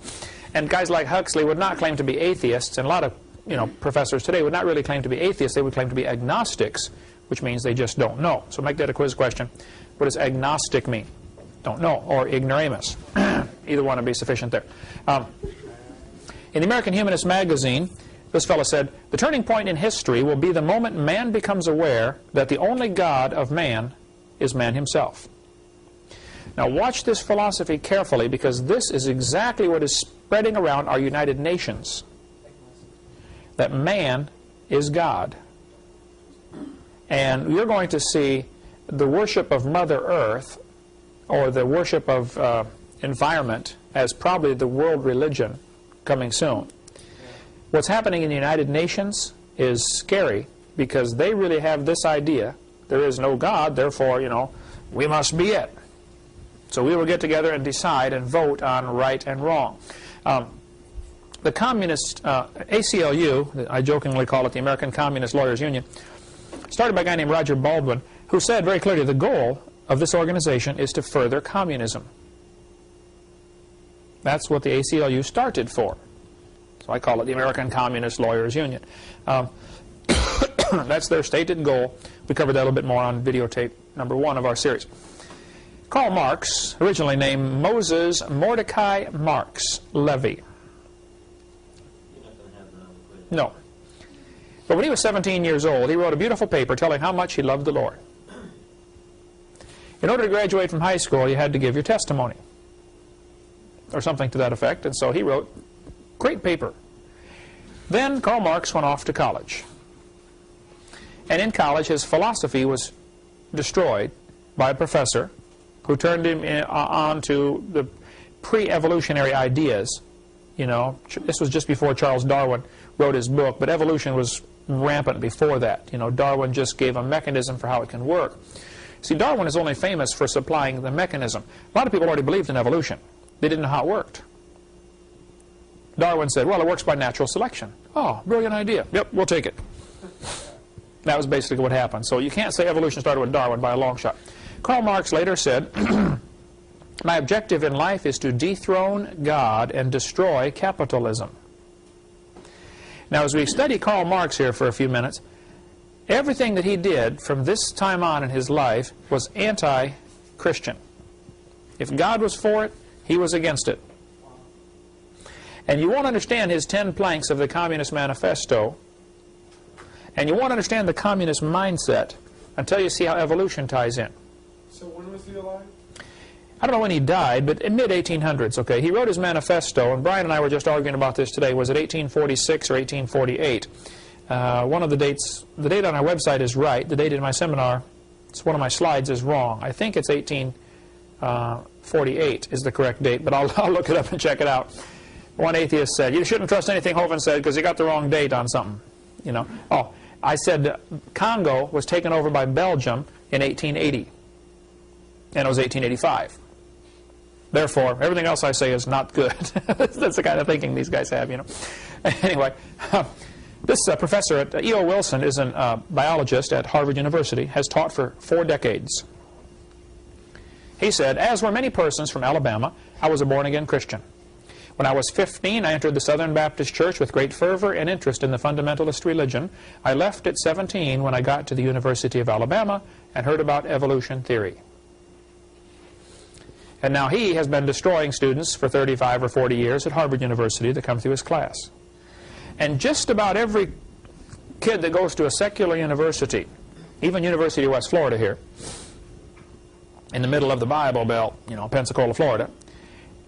And guys like Huxley would not claim to be atheists, and a lot of professors today would not really claim to be atheists, they would claim to be agnostics, which means they just don't know. So make that a quiz question. What does agnostic mean? Don't know, or ignoramus. Either one would be sufficient there. In the American Humanist magazine, this fellow said, the turning point in history will be the moment man becomes aware that the only God of man is man himself. Now watch this philosophy carefully, because this is exactly what is spreading around our United Nations. That man is God. And you're going to see the worship of Mother Earth, or the worship of environment, as probably the world religion coming soon. What's happening in the United Nations is scary, because they really have this idea, there is no God, therefore, we must be it. So we will get together and decide and vote on right and wrong. The communist, ACLU, I jokingly call it the American Communist Lawyers Union, started by a guy named Roger Baldwin, who said very clearly the goal of this organization is to further communism. That's what the ACLU started for. So I call it the American Communist Lawyers Union. That's their stated goal. We covered that a little bit more on videotape number 1 of our series. Karl Marx, originally named Moses Mordecai Marx Levy. You're not going to have another quiz. No. But when he was 17 years old, he wrote a beautiful paper telling how much he loved the Lord. In order to graduate from high school, you had to give your testimony, or something to that effect, and so he wrote, great paper. Then Karl Marx went off to college. And in college, his philosophy was destroyed by a professor who turned him on to the pre-evolutionary ideas. You know, this was just before Charles Darwin wrote his book, but evolution was rampant before that. You know, Darwin just gave a mechanism for how it can work. See, Darwin is only famous for supplying the mechanism. A lot of people already believed in evolution. They didn't know how it worked. Darwin said, well, it works by natural selection. Oh, brilliant idea. Yep, we'll take it. That was basically what happened. So you can't say evolution started with Darwin by a long shot. Karl Marx later said, my objective in life is to dethrone God and destroy capitalism. Now, as we study Karl Marx here for a few minutes, everything that he did from this time on in his life was anti-Christian. If God was for it, he was against it. And you won't understand his 10 planks of the Communist Manifesto, and you won't understand the communist mindset until you see how evolution ties in. So when was he alive? I don't know when he died, but in mid-1800s, okay. He wrote his manifesto, and Brian and I were just arguing about this today. Was it 1846 or 1848? One of the dates, the date on our website is right. The date in my seminar, it's one of my slides, is wrong. I think it's 1848 is the correct date, but I'll look it up and check it out. One atheist said, you shouldn't trust anything Hovind said because you got the wrong date on something. You know. Oh, I said Congo was taken over by Belgium in 1880, and it was 1885. Therefore, everything else I say is not good. That's the kind of thinking these guys have, you know. Anyway, this professor at E.O. Wilson is a biologist at Harvard University, has taught for 4 decades. He said, as were many persons from Alabama, I was a born-again Christian. When I was 15, I entered the Southern Baptist Church with great fervor and interest in the fundamentalist religion. I left at 17 when I got to the University of Alabama and heard about evolution theory. And now he has been destroying students for 35 or 40 years at Harvard University that come through his class. And just about every kid that goes to a secular university, even University of West Florida here, in the middle of the Bible Belt, you know, Pensacola, Florida,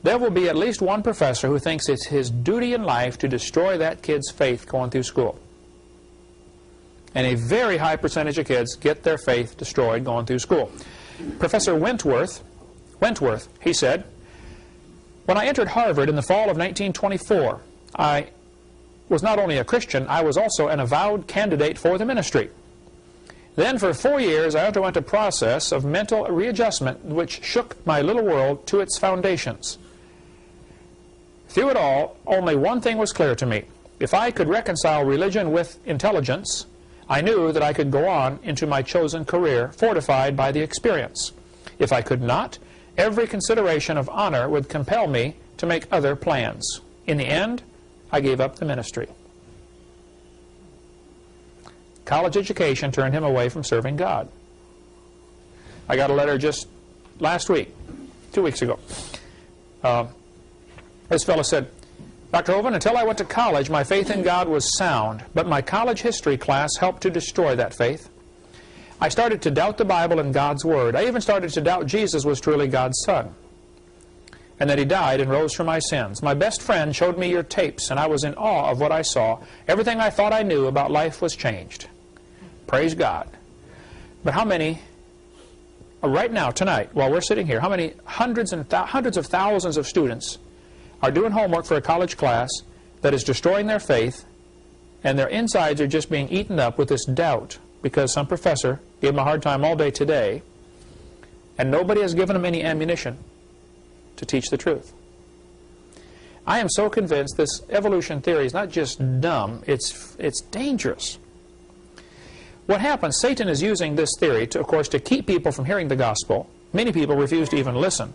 there will be at least one professor who thinks it's his duty in life to destroy that kid's faith going through school. And a very high percentage of kids get their faith destroyed going through school. Professor Wentworth, he said, when I entered Harvard in the fall of 1924, I was not only a Christian, I was also an avowed candidate for the ministry. Then for 4 years I underwent a process of mental readjustment which shook my little world to its foundations. Through it all, only one thing was clear to me. If I could reconcile religion with intelligence, I knew that I could go on into my chosen career, fortified by the experience. If I could not, every consideration of honor would compel me to make other plans. In the end, I gave up the ministry. College education turned him away from serving God. I got a letter just last week, 2 weeks ago. This fellow said, Dr. Hovind, until I went to college, my faith in God was sound, but my college history class helped to destroy that faith. I started to doubt the Bible and God's Word. I even started to doubt Jesus was truly God's Son, and that He died and rose for my sins. My best friend showed me your tapes, and I was in awe of what I saw. Everything I thought I knew about life was changed. Praise God. But how many, right now, tonight, while we're sitting here, how many hundreds of thousands of students are doing homework for a college class that is destroying their faith, and their insides are just being eaten up with this doubt because some professor gave them a hard time all day today, and nobody has given them any ammunition to teach the truth. I am so convinced this evolution theory is not just dumb, it's dangerous. What happens, Satan is using this theory, to, of course, to keep people from hearing the gospel. Many people refuse to even listen.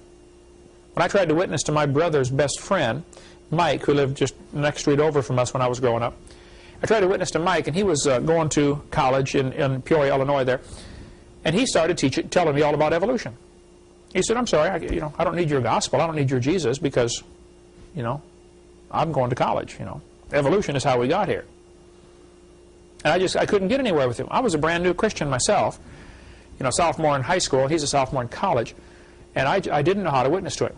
When I tried to witness to my brother's best friend, Mike, who lived just the next street over from us when I was growing up, I tried to witness to Mike, and he was going to college in Peoria, Illinois there, and he started telling me all about evolution. He said, I'm sorry, I don't need your gospel, I don't need your Jesus, because, I'm going to college, Evolution is how we got here. And I couldn't get anywhere with him. I was a brand new Christian myself, sophomore in high school, he's a sophomore in college, and I didn't know how to witness to him.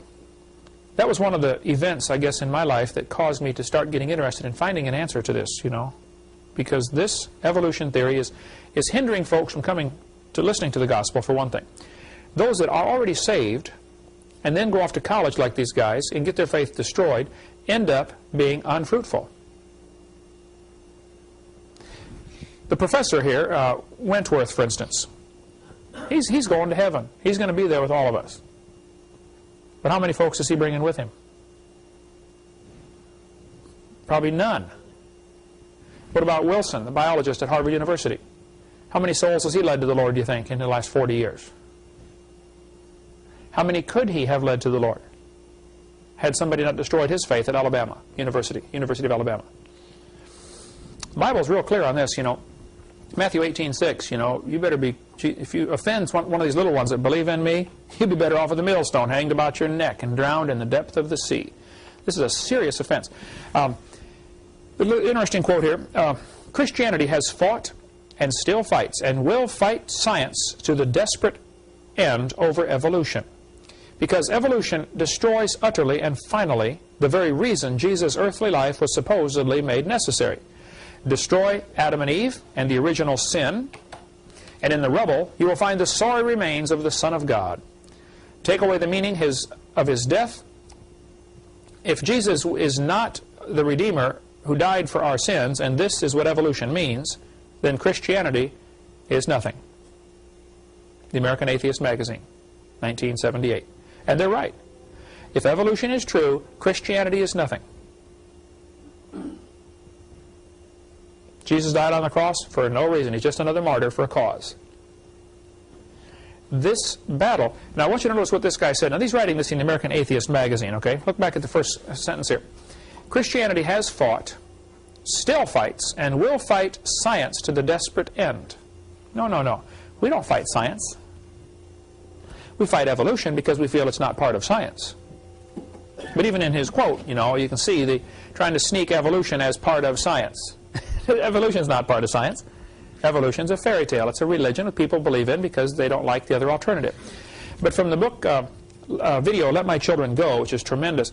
That was one of the events, I guess, in my life that caused me to start getting interested in finding an answer to this, because this evolution theory is hindering folks from coming to listening to the gospel, for one thing. Those that are already saved and then go off to college like these guys and get their faith destroyed end up being unfruitful. The professor here, Wentworth, for instance, he's going to heaven. He's going to be there with all of us. But how many folks is he bringing with him? Probably none. What about Wilson, the biologist at Harvard University? How many souls has he led to the Lord, do you think, in the last 40 years? How many could he have led to the Lord had somebody not destroyed his faith at Alabama University of Alabama? The Bible's real clear on this, Matthew 18:6, you better be, if you offend one of these little ones that believe in me, you'd be better off with a millstone hanged about your neck and drowned in the depth of the sea. This is a serious offense. Interesting quote here. Christianity has fought and still fights and will fight science to the desperate end over evolution. Because evolution destroys utterly and finally the very reason Jesus' earthly life was supposedly made necessary. Destroy Adam and Eve and the original sin, and in the rubble you will find the sorry remains of the Son of God. Take away the meaning of his death. If Jesus is not the Redeemer who died for our sins, and this is what evolution means, then Christianity is nothing. The American Atheist Magazine, 1978. And they're right. If evolution is true, Christianity is nothing. Jesus died on the cross for no reason. He's just another martyr for a cause. This battle... Now, I want you to notice what this guy said. Now, he's writing this in the American Atheist Magazine, okay? Look back at the first sentence here. Christianity has fought, still fights, and will fight science to the desperate end. No, no, no. We don't fight science. We fight evolution because we feel it's not part of science. But even in his quote, you can see trying to sneak evolution as part of science. Evolution is not part of science. Evolution is a fairy tale. It's a religion that people believe in because they don't like the other alternative. But from the book video, Let My Children Go, which is tremendous,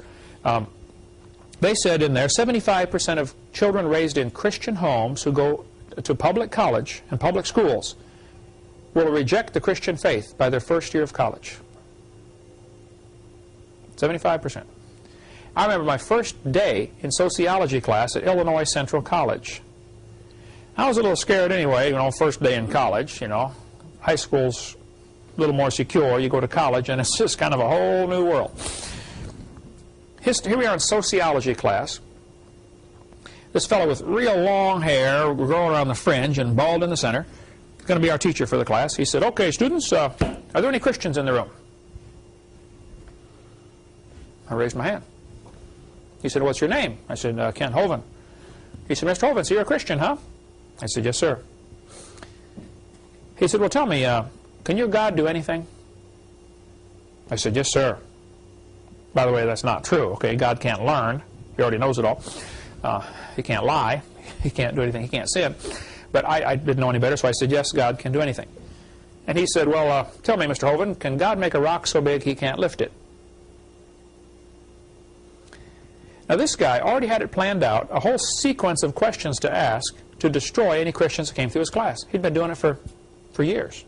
they said in there 75% of children raised in Christian homes who go to public college and public schools will reject the Christian faith by their first year of college. 75%. I remember my first day in sociology class at Illinois Central College. I was a little scared anyway, first day in college, High school's a little more secure. You go to college and it's just kind of a whole new world. Here we are in sociology class. This fellow with real long hair, growing around the fringe and bald in the center, is going to be our teacher for the class. He said, okay, students, are there any Christians in the room? I raised my hand. He said, what's your name? I said, Kent Hovind. He said, Mr. Hovind, so you're a Christian, huh? I said, yes, sir. He said, well, tell me, can your God do anything? I said, yes, sir. By the way, that's not true, okay? God can't learn. He already knows it all. He can't lie. He can't do anything. He can't sin. But I didn't know any better, so I said, yes, God can do anything. And he said, well, tell me, Mr. Hovind, can God make a rock so big he can't lift it? Now, this guy already had it planned out, a whole sequence of questions to ask to destroy any Christians that came through his class. He'd been doing it for years.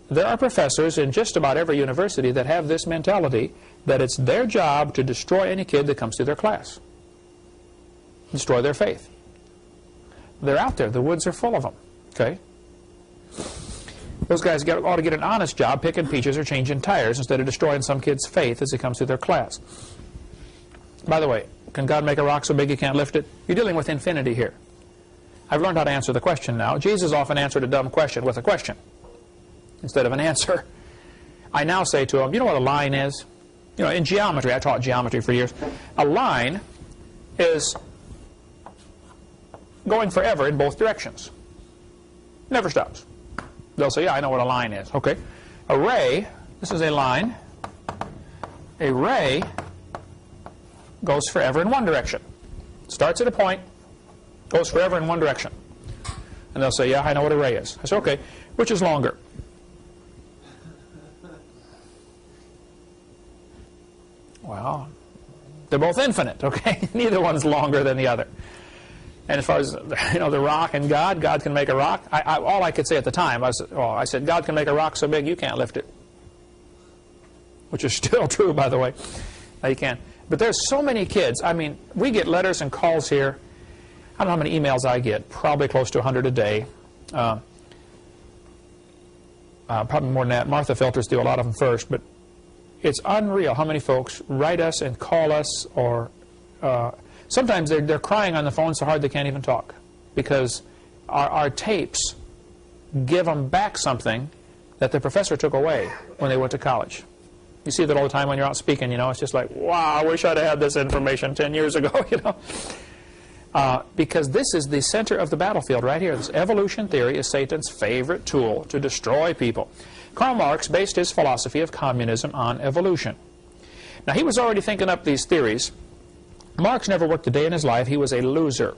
There are professors in just about every university that have this mentality that it's their job to destroy any kid that comes through their class. Destroy their faith. They're out there. The woods are full of them. Okay? Those guys ought to get an honest job picking peaches or changing tires instead of destroying some kid's faith as he comes through their class. By the way, can God make a rock so big he can't lift it? You're dealing with infinity here. I've learned how to answer the question now. Jesus often answered a dumb question with a question instead of an answer. I now say to him, you know what a line is? You know, in geometry, I taught geometry for years, a line is going forever in both directions. Never stops. They'll say, yeah, I know what a line is. Okay. A ray, this is a line. A ray goes forever in one direction. Starts at a point, goes forever in one direction. And they'll say, yeah, I know what a ray is. I say, okay, which is longer? Well, they're both infinite, okay? Neither one's longer than the other. And as far as, you know, the rock and God can make a rock. All I could say at the time, I said, God can make a rock so big you can't lift it. Which is still true, by the way. You can. But there's so many kids. I mean, we get letters and calls here. I don't know how many emails I get. Probably close to 100 a day. Probably more than that. Martha filters do a lot of them first. But it's unreal how many folks write us and call us, or sometimes they're crying on the phone so hard they can't even talk, because our tapes give them back something that the professor took away when they went to college. You see that all the time when you're out speaking, you know. It's just like, wow, I wish I'd have had this information 10 years ago, you know. Because this is the center of the battlefield right here. This evolution theory is Satan's favorite tool to destroy people. Karl Marx based his philosophy of communism on evolution. Now, he was already thinking up these theories. Marx never worked a day in his life. He was a loser,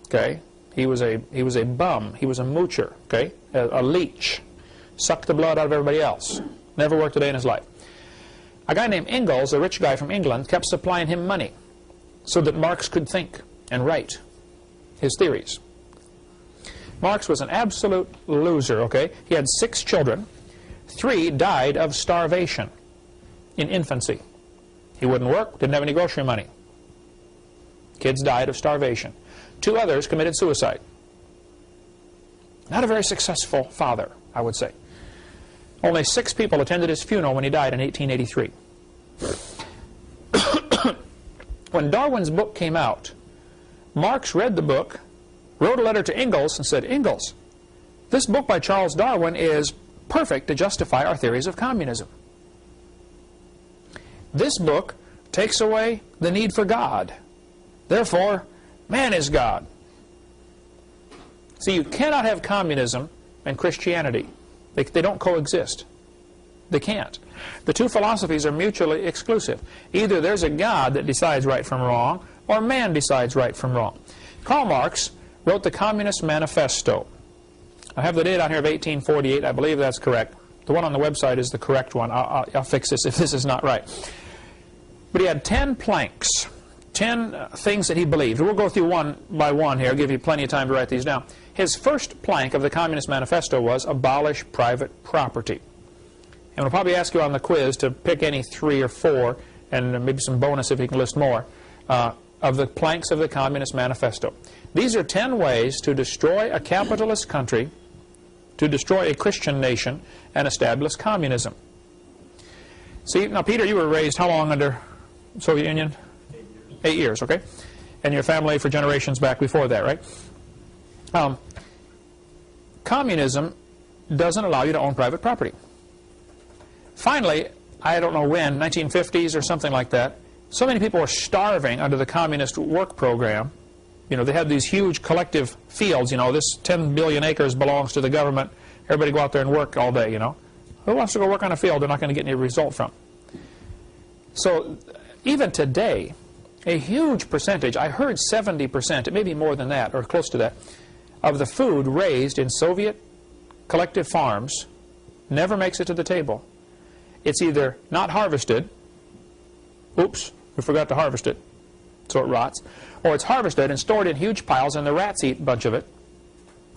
okay? He was a bum. He was a moocher, okay? A leech. Sucked the blood out of everybody else. Never worked a day in his life. A guy named Engels, a rich guy from England, kept supplying him money so that Marx could think and write his theories. Marx was an absolute loser, okay? He had 6 children. 3 died of starvation in infancy. He wouldn't work, didn't have any grocery money. Kids died of starvation. 2 others committed suicide. Not a very successful father, I would say. Only 6 people attended his funeral when he died in 1883. When Darwin's book came out, Marx read the book, wrote a letter to Engels and said, Engels, this book by Charles Darwin is perfect to justify our theories of communism. This book takes away the need for God. Therefore, man is God. See, you cannot have communism and Christianity. They don't coexist. They can't. The 2 philosophies are mutually exclusive. Either there's a God that decides right from wrong, or man decides right from wrong. Karl Marx wrote the Communist Manifesto. I have the date on here of 1848. I believe that's correct. The one on the website is the correct one. I'll fix this if this is not right. But he had 10 planks, 10 things that he believed. We'll go through one by one here. I'll give you plenty of time to write these down. His first plank of the Communist Manifesto was abolish private property. And we'll probably ask you on the quiz to pick any 3 or 4, and maybe some bonus if you can list more, of the planks of the Communist Manifesto. These are 10 ways to destroy a capitalist country, to destroy a Christian nation, and establish communism. See, now, Peter, you were raised how long under Soviet Union? 8 years. 8 years, okay? And your family for generations back before that, right? Communism doesn't allow you to own private property. Finally, I don't know when, 1950s or something like that, so many people were starving under the communist work program. You know, they had these huge collective fields, you know, this 10 billion acres belongs to the government. Everybody go out there and work all day, you know. Who wants to go work on a field they're not going to get any result from? So even today, a huge percentage, I heard 70%, it may be more than that or close to that, of the food raised in Soviet collective farms never makes it to the table. It's either not harvested, oops, we forgot to harvest it, so it rots, or it's harvested and stored in huge piles and the rats eat a bunch of it,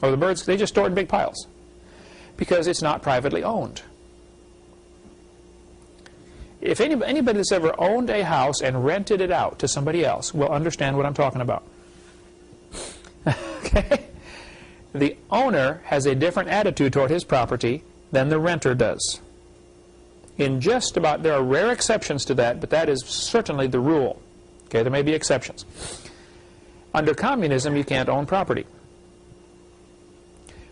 or the birds, they just store it in big piles, because it's not privately owned. If anybody that's ever owned a house and rented it out to somebody else will understand what I'm talking about. Okay? The owner has a different attitude toward his property than the renter does. In just about, there are rare exceptions to that, but that is certainly the rule. Okay, there may be exceptions. Under communism, you can't own property.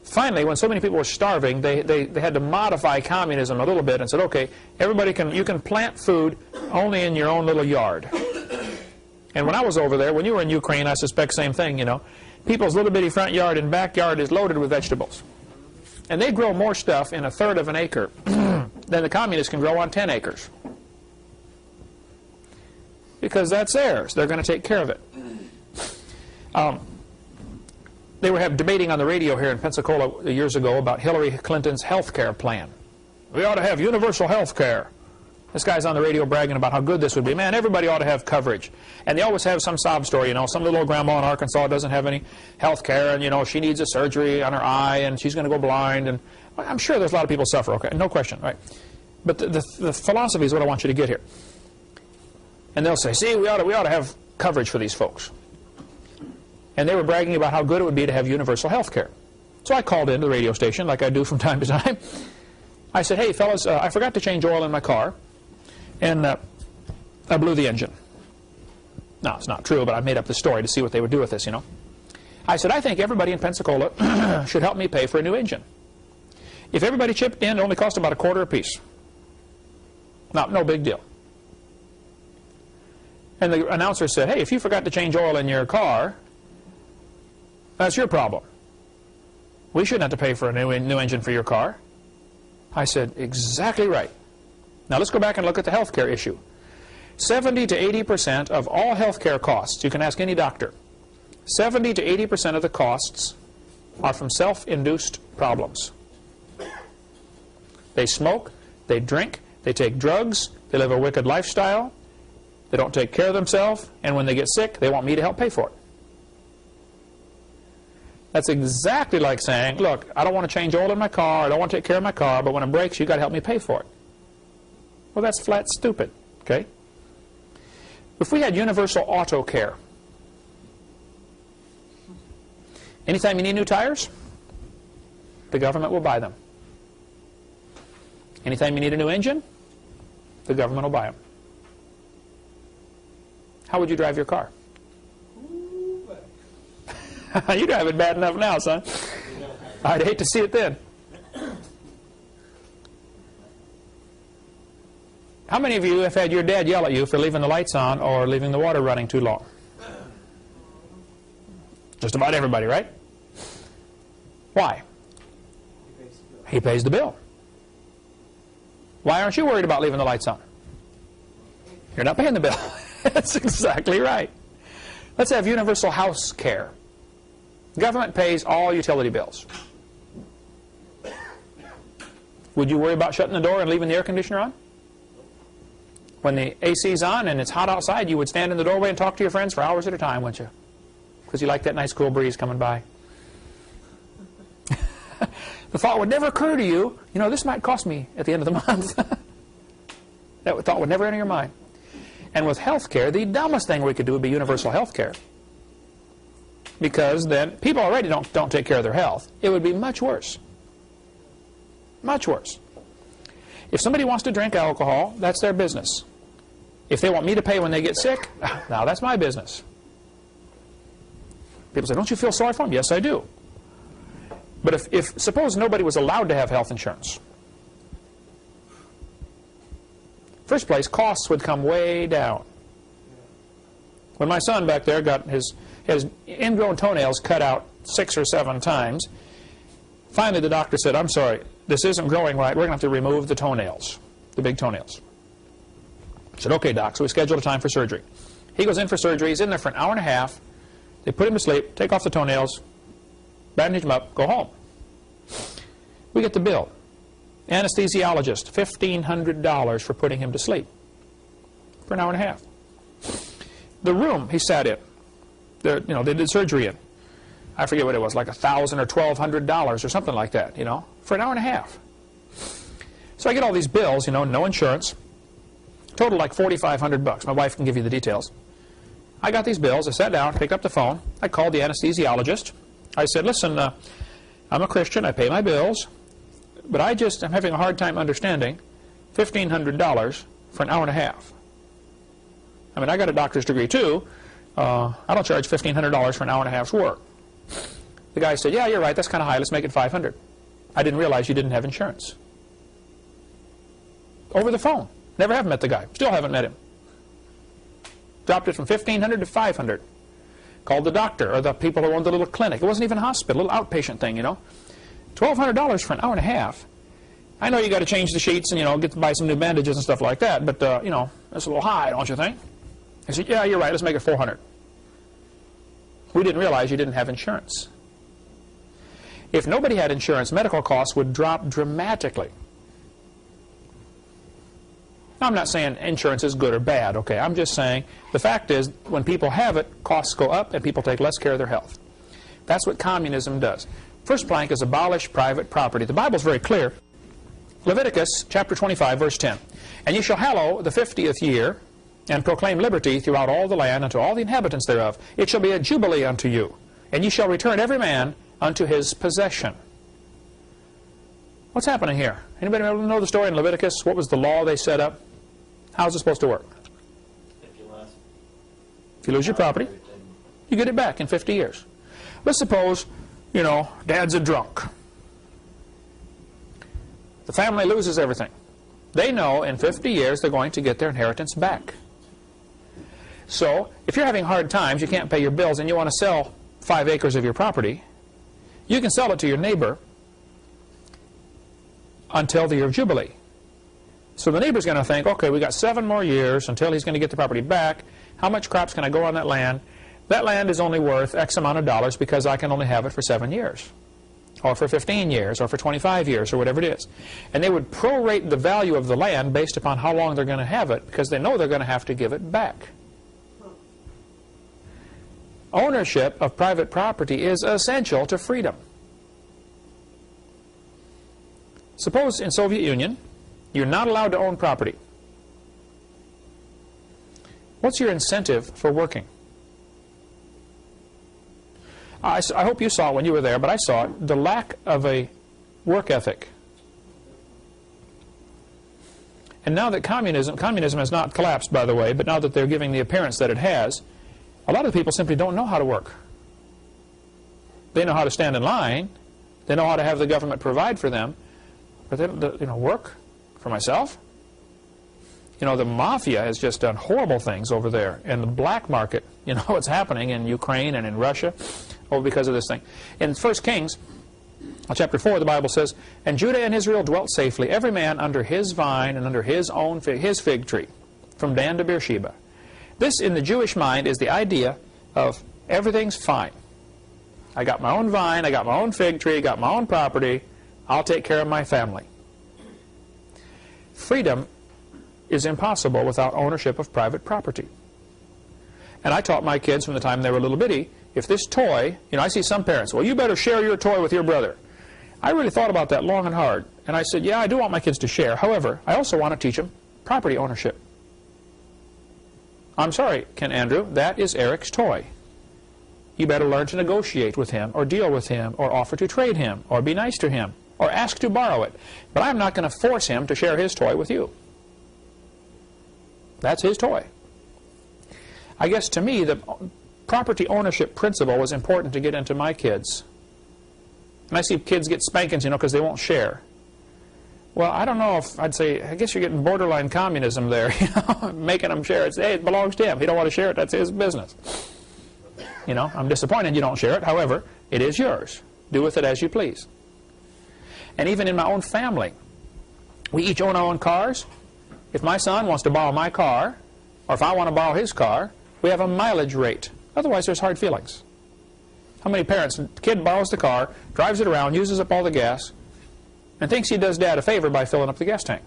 Finally, when so many people were starving, they had to modify communism a little bit and said, okay, everybody you can plant food only in your own little yard. And when I was over there, when you were in Ukraine, I suspect same thing, you know. People's little bitty front yard and backyard is loaded with vegetables. And they grow more stuff in 1/3 of an acre than the communists can grow on 10 acres. Because that's theirs. They're going to take care of it. They were debating on the radio here in Pensacola years ago about Hillary Clinton's health care plan. We ought to have universal health care. This guy's on the radio bragging about how good this would be. Man, everybody ought to have coverage. And they always have some sob story, you know. Some little old grandma in Arkansas doesn't have any health care, and, you know, she needs a surgery on her eye, and she's going to go blind. And I'm sure there's a lot of people suffer, okay? No question, right? But the philosophy is what I want you to get here. And they'll say, see, we ought to have coverage for these folks. And they were bragging about how good it would be to have universal health care. So I called into the radio station, like I do from time to time. I said, hey, fellas, I forgot to change oil in my car, and I blew the engine. No, it's not true, but I made up the story to see what they would do with this, you know. I said, I think everybody in Pensacola should help me pay for a new engine. If everybody chipped in, it only cost about $0.25 apiece. No big deal. And the announcer said, hey, if you forgot to change oil in your car, that's your problem. We shouldn't have to pay for a new engine for your car. I said, exactly right. Now let's go back and look at the health care issue. 70 to 80% of all health care costs, you can ask any doctor, 70 to 80% of the costs are from self-induced problems. They smoke, they drink, they take drugs, they live a wicked lifestyle, they don't take care of themselves, and when they get sick, they want me to help pay for it. That's exactly like saying, look, I don't want to change oil in my car, I don't want to take care of my car, but when it breaks, you've got to help me pay for it. Well, that's flat stupid, okay? If we had universal auto care, anytime you need new tires, the government will buy them. Anytime you need a new engine, the government will buy them. How would you drive your car? You drive it bad enough now, son. I'd hate to see it then. How many of you have had your dad yell at you for leaving the lights on or leaving the water running too long? Just about everybody, right? Why? He pays the bill. Why aren't you worried about leaving the lights on? You're not paying the bill. That's exactly right. Let's have universal house care. The government pays all utility bills. Would you worry about shutting the door and leaving the air conditioner on? When the AC's on and it's hot outside, you would stand in the doorway and talk to your friends for hours at a time, wouldn't you? Because you like that nice cool breeze coming by. The thought would never occur to you, you know, this might cost me at the end of the month. That thought would never enter your mind. And with health care, the dumbest thing we could do would be universal health care. Because then people already don't take care of their health. It would be much worse. Much worse. If somebody wants to drink alcohol, that's their business. If they want me to pay when they get sick, now that's my business. People say, don't you feel sorry for them? Yes, I do. But if suppose nobody was allowed to have health insurance. First place, costs would come way down. When my son back there got his ingrown toenails cut out 6 or 7 times, finally the doctor said, I'm sorry, this isn't growing right. We're going to have to remove the toenails, the big toenails. I said, okay, doc. So we scheduled a time for surgery. He goes in for surgery. He's in there for an hour and a half. They put him to sleep, take off the toenails, bandage him up, go home. We get the bill. Anesthesiologist, $1,500 for putting him to sleep for an hour and a half. The room he sat in, they did surgery in, I forget what it was, like $1,000 or $1,200 or something like that, for an hour and a half. So I get all these bills, no insurance, total like $4,500. My wife can give you the details. I got these bills. I sat down, picked up the phone. I called the anesthesiologist. I said, listen, I'm a Christian. I pay my bills. But I'm having a hard time understanding $1,500 for an hour and a half. I mean, I got a doctor's degree too. I don't charge $1,500 for an hour and a half's work. The guy said, yeah, you're right. That's kind of high. Let's make it $500. I didn't realize you didn't have insurance. Over the phone. Never have met the guy. Still haven't met him. Dropped it from $1,500 to $500. Called the doctor or the people who owned the little clinic. It wasn't even a hospital, a little outpatient thing, you know. $1,200 for an hour and a half. I know you got to change the sheets and, you know, get to buy some new bandages and stuff like that, but, you know, that's a little high, don't you think? I said, yeah, you're right, let's make it $400. We didn't realize you didn't have insurance. If nobody had insurance, medical costs would drop dramatically. Now, I'm not saying insurance is good or bad, okay? I'm just saying the fact is when people have it, costs go up and people take less care of their health. That's what communism does. First plank is abolish private property. The Bible's very clear. Leviticus chapter 25, verse 10. And ye shall hallow the 50th year, and proclaim liberty throughout all the land unto all the inhabitants thereof. It shall be a jubilee unto you, and ye shall return every man unto his possession. What's happening here? Anybody know the story in Leviticus? What was the law they set up? How's it supposed to work? If you lose your property, you get it back in 50 years. Let's suppose, you know, Dad's a drunk. The family loses everything. They know in 50 years they're going to get their inheritance back. So, if you're having hard times, you can't pay your bills, and you want to sell 5 acres of your property, you can sell it to your neighbor until the year of Jubilee. So the neighbor's going to think, okay, we got 7 more years until he's going to get the property back. How much crops can I grow on that land? That land is only worth X amount of dollars because I can only have it for 7 years, or for 15 years, or for 25 years, or whatever it is. And they would prorate the value of the land based upon how long they're going to have it, because they know they're going to have to give it back. Ownership of private property is essential to freedom. Suppose in Soviet Union, you're not allowed to own property. What's your incentive for working? I hope you saw it when you were there, but I saw it, the lack of a work ethic. And now that communism has not collapsed, by the way, but now that they're giving the appearance that it has, a lot of people simply don't know how to work. They know how to stand in line. They know how to have the government provide for them. But they don't, you know, work for myself. You know, the mafia has just done horrible things over there. And the black market, you know what's happening in Ukraine and in Russia, all because of this thing. In 1 Kings, chapter 4, the Bible says, and Judah and Israel dwelt safely, every man under his vine and under his own his fig tree, from Dan to Beersheba. This, in the Jewish mind, is the idea of everything's fine. I got my own vine, I got my own fig tree, got my own property, I'll take care of my family. Freedom is impossible without ownership of private property. And I taught my kids from the time they were little bitty, if this toy, you know, I see some parents, well, you better share your toy with your brother. I really thought about that long and hard. And I said, yeah, I do want my kids to share. However, I also want to teach them property ownership. I'm sorry, Ken Andrew, that is Eric's toy. You better learn to negotiate with him, or deal with him, or offer to trade him, or be nice to him, or ask to borrow it. But I'm not going to force him to share his toy with you. That's his toy. I guess to me, the property ownership principle was important to get into my kids. And I see kids get spankings, you know, because they won't share. Well, I don't know if I'd say, I guess you're getting borderline communism there, you know, making them share it. Hey, it belongs to him. If he don't want to share it, that's his business. You know, I'm disappointed you don't share it. However, it is yours. Do with it as you please. And even in my own family, we each own our own cars. If my son wants to borrow my car, or if I want to borrow his car, we have a mileage rate. Otherwise, there's hard feelings. How many parents, the kid borrows the car, drives it around, uses up all the gas, and thinks he does Dad a favor by filling up the gas tank?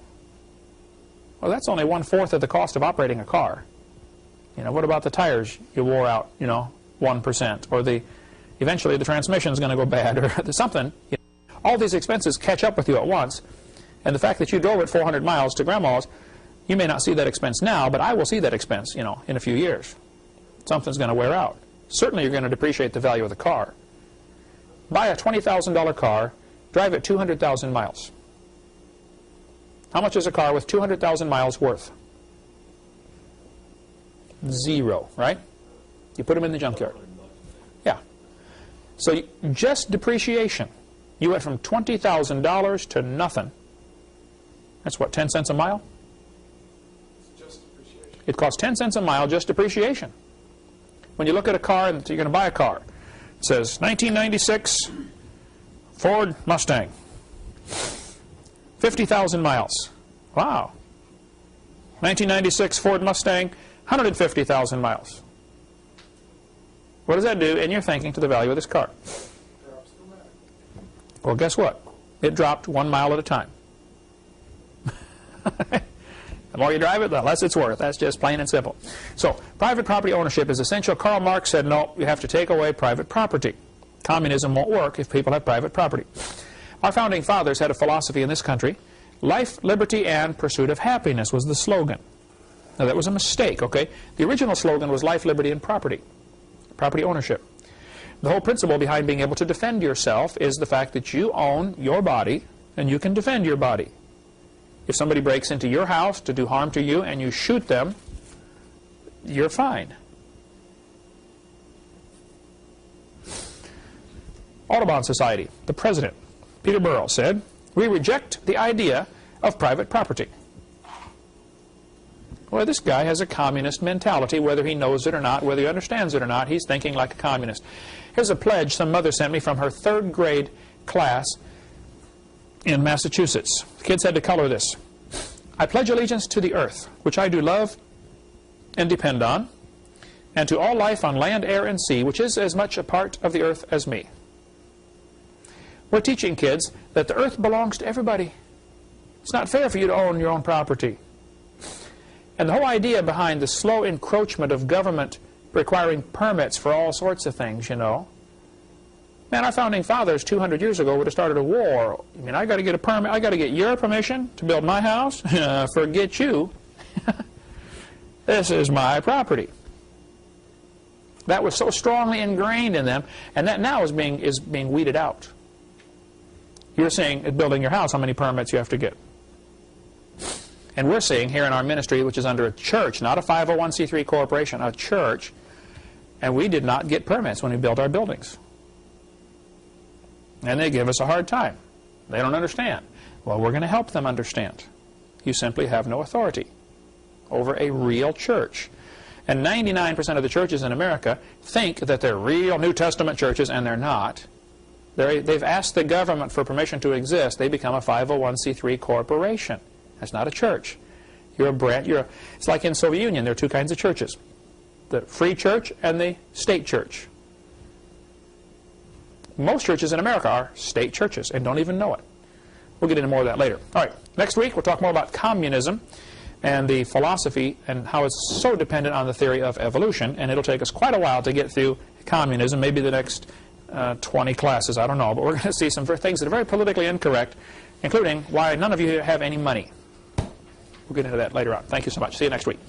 Well, that's only 1/4 of the cost of operating a car. You know, what about the tires you wore out, you know, 1%, or eventually the transmission's going to go bad, or something. You know, all these expenses catch up with you at once, and the fact that you drove it 400 miles to Grandma's, you may not see that expense now, but I will see that expense, you know, in a few years. Something's going to wear out. Certainly you're going to depreciate the value of the car. Buy a $20,000 car, drive it 200,000 miles. How much is a car with 200,000 miles worth? Zero, right? You put them in the junkyard. Yeah. So just depreciation. You went from $20,000 to nothing. That's what, 10 cents a mile? It costs 10 cents a mile just depreciation. When you look at a car and you're going to buy a car, it says 1996 Ford Mustang, 50,000 miles. Wow. 1996 Ford Mustang, 150,000 miles. What does that do in your thinking to the value of this car? Well, guess what? It dropped 1 mile at a time. The more you drive it, the less it's worth. That's just plain and simple. So, private property ownership is essential. Karl Marx said, no, you have to take away private property. Communism won't work if people have private property. Our founding fathers had a philosophy in this country. Life, liberty, and pursuit of happiness was the slogan. Now, that was a mistake, okay? The original slogan was life, liberty, and property. Property ownership. The whole principle behind being able to defend yourself is the fact that you own your body and you can defend your body. If somebody breaks into your house to do harm to you and you shoot them, you're fine. Audubon Society, the president, Peter Burrell, said, "We reject the idea of private property." Well, this guy has a communist mentality, whether he knows it or not, whether he understands it or not. He's thinking like a communist. Here's a pledge some mother sent me from her 3rd grade class in Massachusetts. The kids had to color this. "I pledge allegiance to the earth, which I do love and depend on, and to all life on land, air, and sea, which is as much a part of the earth as me." We're teaching kids that the earth belongs to everybody. It's not fair for you to own your own property. And the whole idea behind the slow encroachment of government requiring permits for all sorts of things, you know. Man, our founding fathers 200 years ago would have started a war. I mean, I got to get a permit. I got to get your permission to build my house? Forget you. This is my property. That was so strongly ingrained in them, and that now is being weeded out. You're seeing at building your house how many permits you have to get. And we're seeing here in our ministry, which is under a church, not a 501c3 corporation, a church, and we did not get permits when we built our buildings. And they give us a hard time. They don't understand. Well, we're going to help them understand. You simply have no authority over a real church. And 99% of the churches in America think that they're real New Testament churches, and they're not. They've asked the government for permission to exist. They become a 501c3 corporation. That's not a church. It's like in Soviet Union. There are 2 kinds of churches. The free church and the state church. Most churches in America are state churches and don't even know it. We'll get into more of that later. All right, next week we'll talk more about communism and the philosophy and how it's so dependent on the theory of evolution, and it'll take us quite a while to get through communism, maybe the next 20 classes, I don't know, but we're going to see some things that are very politically incorrect, including why none of you have any money. We'll get into that later on. Thank you so much. See you next week.